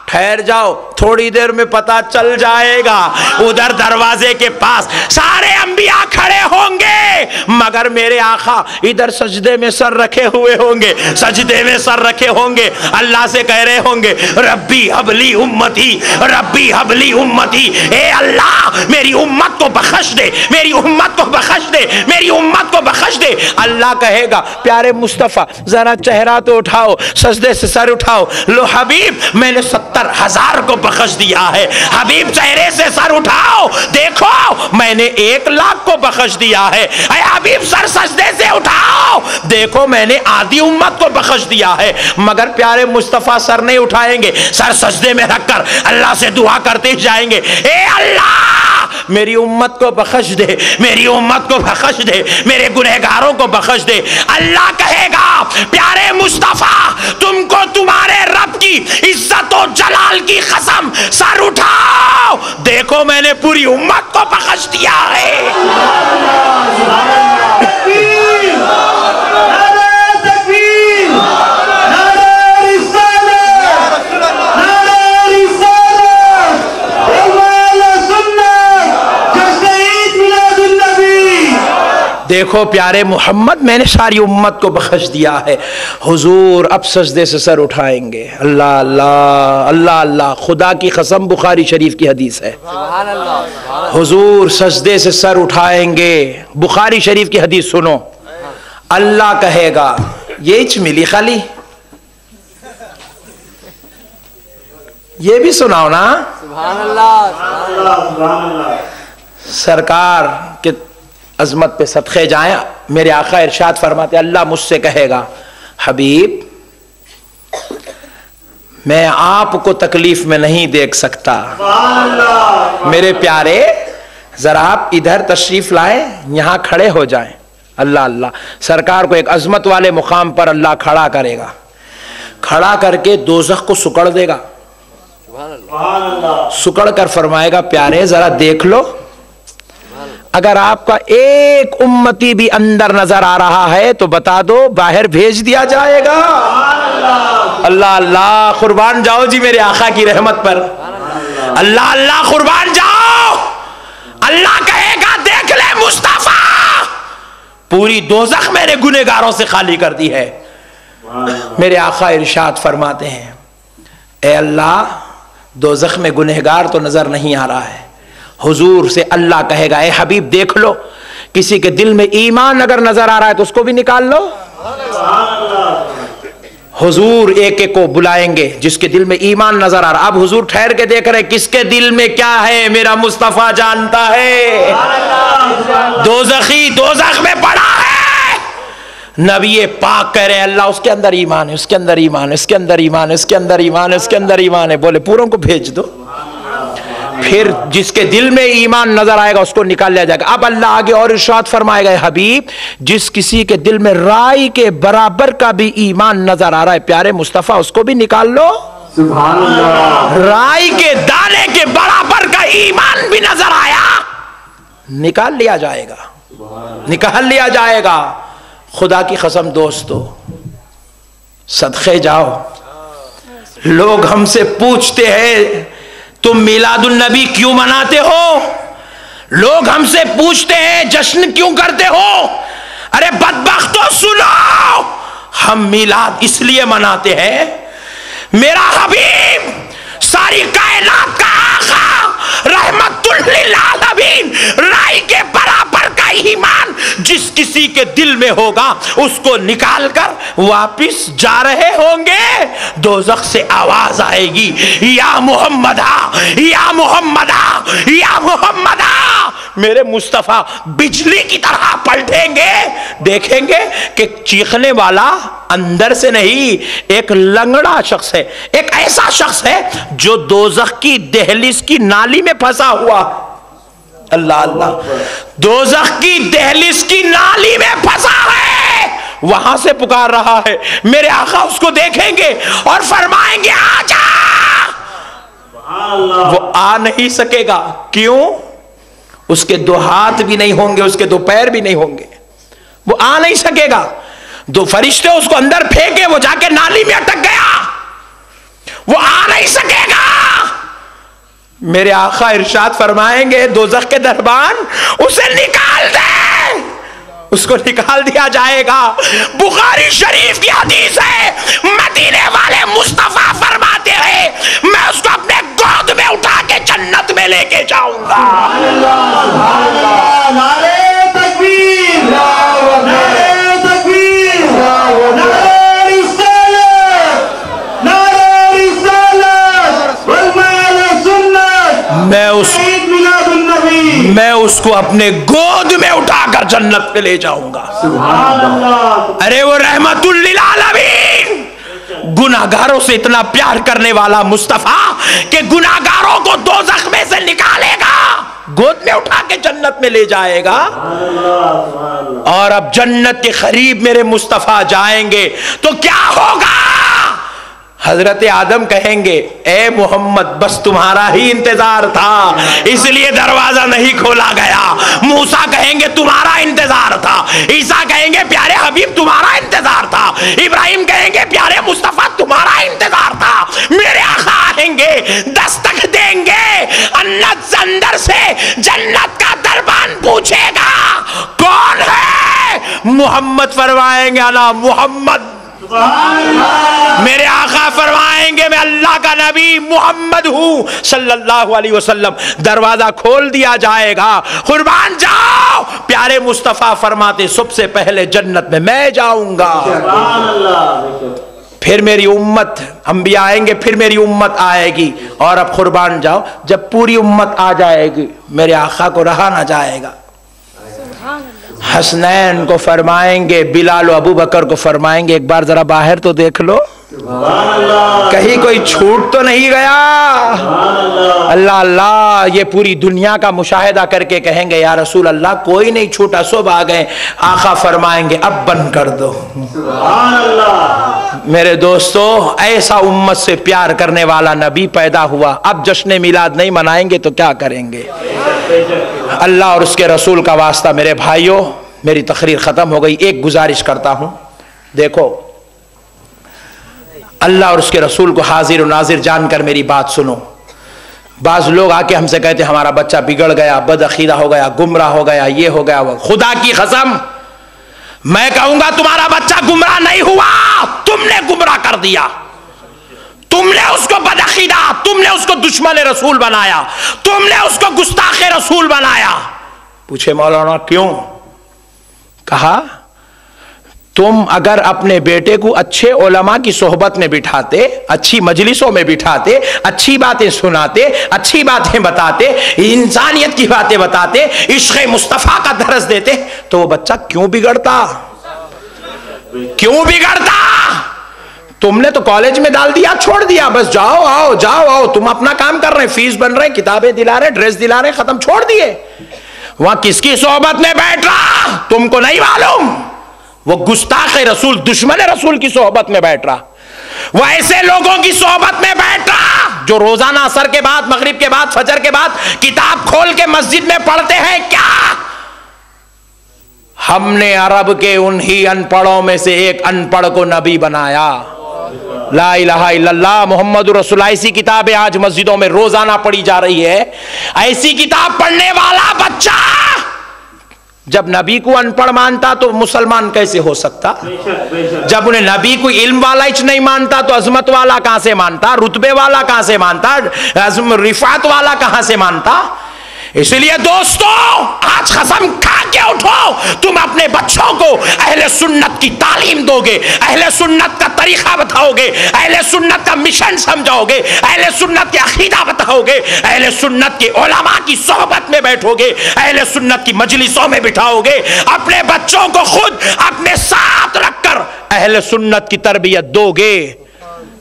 ठहर जाओ, थोड़ी देर में पता चल जाएगा। उधर दरवाजे के पास सारे अंबिया खड़े होंगे, मगर मेरे आका इधर सजदे में सर रखे हुए होंगे, सजदे में सर रखे होंगे, अल्लाह से कह रहे होंगे रब्बी हबली उम्मती, रब्बी हबली उम्मती, ए अल्लाह मेरी उम्मत को बख्श दे, मेरी उम्मत को बख्श दे, मेरी उम्मत को बख्श दे। अल्लाह कहेगा प्यारे मुस्तफ़ा जरा चेहरा तो उठाओ, सजदे से सर उठाओ। लो हबीब मैंने 70,000 को बख्श दिया है। हबीब चेहरे से सर उठाओ, देखो मैंने 1,00,000 को बख्श दिया है। अरे हबीब सर सजदे से उठाओ, देखो मैंने आधी उम्मत को बख्श दिया है। मगर प्यारे मुस्तफ़ा सर नहीं उठाएंगे, सर सजदे में रखकर अल्लाह से दुआ करते जाएंगे, ए अल्लाह मेरी उम्मत को बख्श दे, मेरी उम्मत को बख्श दे, मेरे गुनहगारों को बख्श दे। अल्लाह कहेगा प्यारे मुस्तफ़ा तुमको तुम्हारे रब की इज्जत और जलाल की कसम सर उठाओ, देखो मैंने पूरी उम्मत को बख्श दिया है। देखो प्यारे मोहम्मद मैंने सारी उम्मत को बख्श दिया है। हुजूर अब सजदे से सर उठाएंगे, अल्लाह अल्लाह अल्लाह अल्लाह, खुदा की कसम बुखारी शरीफ की हदीस है। हुजूर सजदे से सर उठाएंगे, बुखारी शरीफ की हदीस सुनो। अल्लाह कहेगा ये मिली खाली, ये भी सुनाओ ना। सरकार के अजमत पे सदक़े जाए, मेरे आका इरशाद फरमाते अल्लाह मुझसे कहेगा हबीब मैं आपको तकलीफ में नहीं देख सकता, मेरे प्यारे जरा आप इधर तशरीफ लाए, यहां खड़े हो जाएं। अल्लाह अल्लाह, सरकार को एक अजमत वाले मुकाम पर अल्लाह खड़ा करेगा, खड़ा करके दोज़ख को सुकड़ देगा, सुकड़ कर फरमाएगा प्यारे जरा देख लो, अगर आपका एक उम्मती भी अंदर नजर आ रहा है तो बता दो, बाहर भेज दिया जाएगा। अल्लाह अल्लाह, कुर्बान जाओ जी मेरे आका की रहमत पर। अल्लाह अल्लाह, कुर्बान जाओ। अल्लाह कहेगा देख ले मुस्तफा, पूरी दोज़ख मैंने गुनहगारों से खाली कर दी है। मेरे आका इरशाद फरमाते हैं ए अल्लाह दोज़ख में गुनहगार तो नजर नहीं आ रहा है। हुजूर से अल्लाह कहेगा ए हबीब देख लो, किसी के दिल में ईमान अगर नजर आ रहा है तो उसको भी निकाल लो। हुजूर एक एक को बुलाएंगे जिसके दिल में ईमान नजर आ रहा। अब हुजूर ठहर के देख रहे किसके दिल में क्या है, मेरा मुस्तफा जानता है। दोज़खी दोज़ख में पड़ा है, नबी पाक कह रहे अल्लाह उसके अंदर ईमान है, उसके अंदर ईमान है, उसके अंदर ईमान है, उसके अंदर ईमान है, उसके अंदर ईमान है। बोले पूरों को भेज दो, फिर जिसके दिल में ईमान नजर आएगा उसको निकाल लिया जाएगा। अब अल्लाह आगे और इरशाद फरमाएगा हबीब जिस किसी के दिल में राई के बराबर का भी ईमान नजर आ रहा है प्यारे मुस्तफा उसको भी निकाल लो। सुभान अल्लाह, राई के दाने के बराबर का ईमान भी नजर आया, निकाल लिया जाएगा, निकाल लिया जाएगा। खुदा की कसम दोस्तों सदक़े जाओ, लोग हमसे पूछते हैं तुम मिलादुन नबी क्यों मनाते हो, लोग हमसे पूछते हैं जश्न क्यों करते हो। अरे बदबख्तों सुनो, हम मिलाद इसलिए मनाते हैं मेरा हबीब सारी कायनात का आका रहमतुल लिल आलमीन राई के बराबर का ईमान जिस किसी के दिल में होगा उसको निकाल कर वापिस जा रहे होंगे, दोज़ख से आवाज आएगी, या मोहम्मदा, या मोहम्मदा, या मोहम्मदा। मेरे मुस्तफा बिजली की तरह पलटेंगे, देखेंगे कि चीखने वाला अंदर से नहीं, एक लंगड़ा शख्स है, एक ऐसा शख्स है जो दोज़ख की दहलीज की नाली में फंसा हुआ। अल्लाह अल्लाह, दोज़ख की दहलीज की नाली में फंसा है, वहां से पुकार रहा है। मेरे आका उसको देखेंगे और फरमाएंगे आजा। वो आ नहीं सकेगा, क्यों? उसके दो हाथ भी नहीं होंगे, उसके दो पैर भी नहीं होंगे, वो आ नहीं सकेगा। दो फरिश्ते उसको अंदर फेंके, वो जाके नाली में अटक गया, वो आ नहीं सकेगा। मेरे आका इरशाद फरमाएंगे दोज़ख के दरबान, उसे निकाल दे, उसको निकाल दिया जाएगा। बुखारी शरीफ की हदीस है, मदीने वाले मुस्तफा फरमाते हैं मैं उसको अपने गोद में उठा के जन्नत में लेके जाऊंगा। नारे तकबीर, नारे तकबीर, नारे रिसालत, नारे रिसालत, वल माल सुन्नत। मैं उसको अपने गोद में उठाकर जन्नत पे ले जाऊंगा। सुभान अल्लाह। अरे वो रहमतुल लिल आलमीन, गुनाहगारों से इतना प्यार करने वाला मुस्तफा कि गुनाहगारों को दोज़ख में से निकालेगा, गोद में उठा के जन्नत में ले जाएगा। और अब जन्नत के करीब मेरे मुस्तफा जाएंगे तो क्या होगा? हजरत आदम कहेंगे ए मोहम्मद बस तुम्हारा ही इंतजार था, इसलिए दरवाजा नहीं खोला गया। मूसा कहेंगे तुम्हारा इंतजार था। ईसा कहेंगे प्यारे हबीब तुम्हारा इंतजार था। इब्राहिम कहेंगे प्यारे मुस्तफा तुम्हारा इंतजार था। मेरे आका आएंगे, दस्तक देंगे, अंदर से जन्नत का दरबान पूछेगा कौन है? मोहम्मद फरमाएंगे अना मोहम्मद। मेरे आका फरमाएंगे मैं अल्लाह का नबी मोहम्मद हूं सल्लल्लाहु अलैहि वसल्लम। दरवाजा खोल दिया जाएगा, कुर्बान जाओ। प्यारे मुस्तफा फरमाते सबसे पहले जन्नत में मैं जाऊंगा, फिर मेरी उम्मत, अंबिया आएंगे, फिर मेरी उम्मत आएगी, और अब कुर्बान जाओ। जब पूरी उम्मत आ जाएगी मेरे आका को रहा ना जाएगा। हसनैन को फरमाएंगे, बिलाल और अबू बकर को फरमाएंगे एक बार जरा बाहर तो देख लो, कहीं कोई छूट तो नहीं गया। अल्लाह अल्लाह, ये पूरी दुनिया का मुशाहिदा करके कहेंगे या रसूल अल्लाह कोई नहीं छूटा, सब आ गए। आका फरमाएंगे अब बंद कर दो। मेरे दोस्तों, ऐसा उम्मत से प्यार करने वाला नबी पैदा हुआ। अब जश्न मिलाद नहीं मनाएंगे तो क्या करेंगे? अल्लाह और उसके रसूल का वास्ता मेरे भाइयों, मेरी तकरीर खत्म हो गई। एक गुजारिश करता हूं, देखो अल्लाह और उसके रसूल को हाजिर और नाजिर जानकर मेरी बात सुनो। बाज लोग आके हमसे कहते हमारा बच्चा बिगड़ गया, बदअकीदा हो गया, गुमराह हो गया, ये हो गया वो। खुदा की कसम मैं कहूंगा तुम्हारा बच्चा गुमराह नहीं हुआ, तुमने गुमराह कर दिया। तुमने उसको बदअकीदा, तुमने उसको दुश्मन रसूल बनाया, तुमने उसको गुस्ताखे रसूल बनाया। पूछे मौलाना क्यों? कहा तुम अगर अपने बेटे को अच्छे उलमा की सोहबत में बिठाते, अच्छी मजलिसों में बिठाते, अच्छी बातें सुनाते, अच्छी बातें बताते, इंसानियत की बातें बताते, इश्क़ मुस्तफ़ा का दरस देते, तो वो बच्चा क्यों बिगड़ता? क्यों बिगड़ता? तुमने तो कॉलेज में डाल दिया, छोड़ दिया, बस जाओ आओ जाओ आओ, तुम अपना काम कर रहे हैं, फीस बन रहे, किताबें दिला रहे, ड्रेस दिला रहे, खत्म, छोड़ दिए। वहां किसकी सोहबत में बैठ रहा तुमको नहीं मालूम। वो गुस्ताख रसूल, दुश्मन रसूल की सोहबत में बैठ रहा। वो ऐसे लोगों की सोहबत में बैठ रहा जो रोजाना असर के बाद, मगरिब के बाद, फजर के बाद किताब खोल के मस्जिद में पढ़ते हैं। क्या हमने अरब के उन्हीं अनपढ़ों में से एक अनपढ़ को नबी बनाया? ला इलाहा इल्लल्लाह मोहम्मद रसूलुल्लाह। ऐसी किताबें आज मस्जिदों में रोजाना पढ़ी जा रही है। ऐसी किताब पढ़ने वाला बच्चा जब नबी को अनपढ़ मानता तो मुसलमान कैसे हो सकता? जब उन्हें नबी को इल्म वाला ही नहीं मानता तो अजमत वाला कहां से मानता? रुतबे वाला कहां से मानता? रिफात वाला कहां से मानता? इसलिए दोस्तों, आज कसम खा के उठो, तुम अपने बच्चों को अहले सुन्नत की तालीम दोगे, अहले सुन्नत का तरीका बताओगे, अहले सुन्नत का मिशन समझाओगे, अहले सुन्नत के अकीदा बताओगे, अहले सुन्नत के उलमा की सोहबत में बैठोगे, अहले सुन्नत की मजलिसों में बिठाओगे, अपने बच्चों को खुद अपने साथ रखकर अहले सुन्नत की तरबियत दोगे।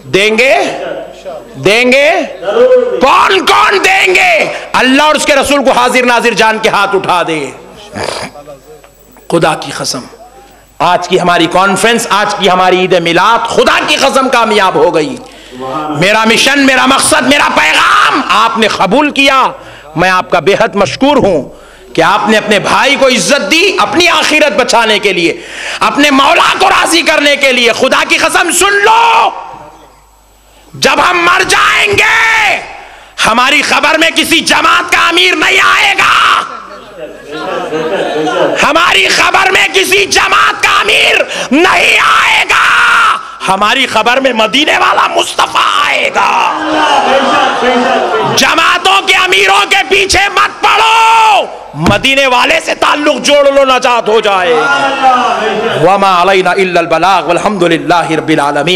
देंगे? देंगे? कौन कौन देंगे? अल्लाह और उसके रसूल को हाजिर नाजिर जान के हाथ उठा दे। खुदा की कसम, आज की हमारी कॉन्फ्रेंस, आज की हमारी ईद मिलाद खुदा की कसम कामयाब हो गई। मेरा मिशन, मेरा मकसद, मेरा पैगाम आपने कबूल किया। मैं आपका बेहद मशकूर हूं कि आपने अपने भाई को इज्जत दी, अपनी आखिरत बचाने के लिए, अपने मौला को राजी करने के लिए। खुदा की कसम सुन लो, जब हम मर जाएंगे हमारी खबर में किसी जमात का अमीर नहीं आएगा, हमारी खबर में किसी जमात का अमीर नहीं आएगा, हमारी खबर में मदीने वाला मुस्तफा आएगा। जमातों के अमीरों के पीछे मत पड़ो, मदीने वाले से ताल्लुक जोड़ लो, नजात हो जाए। वमा अलैना इल्लल बलाग वल्हम्दुलिल्लाहि रब्बिल आलमीन।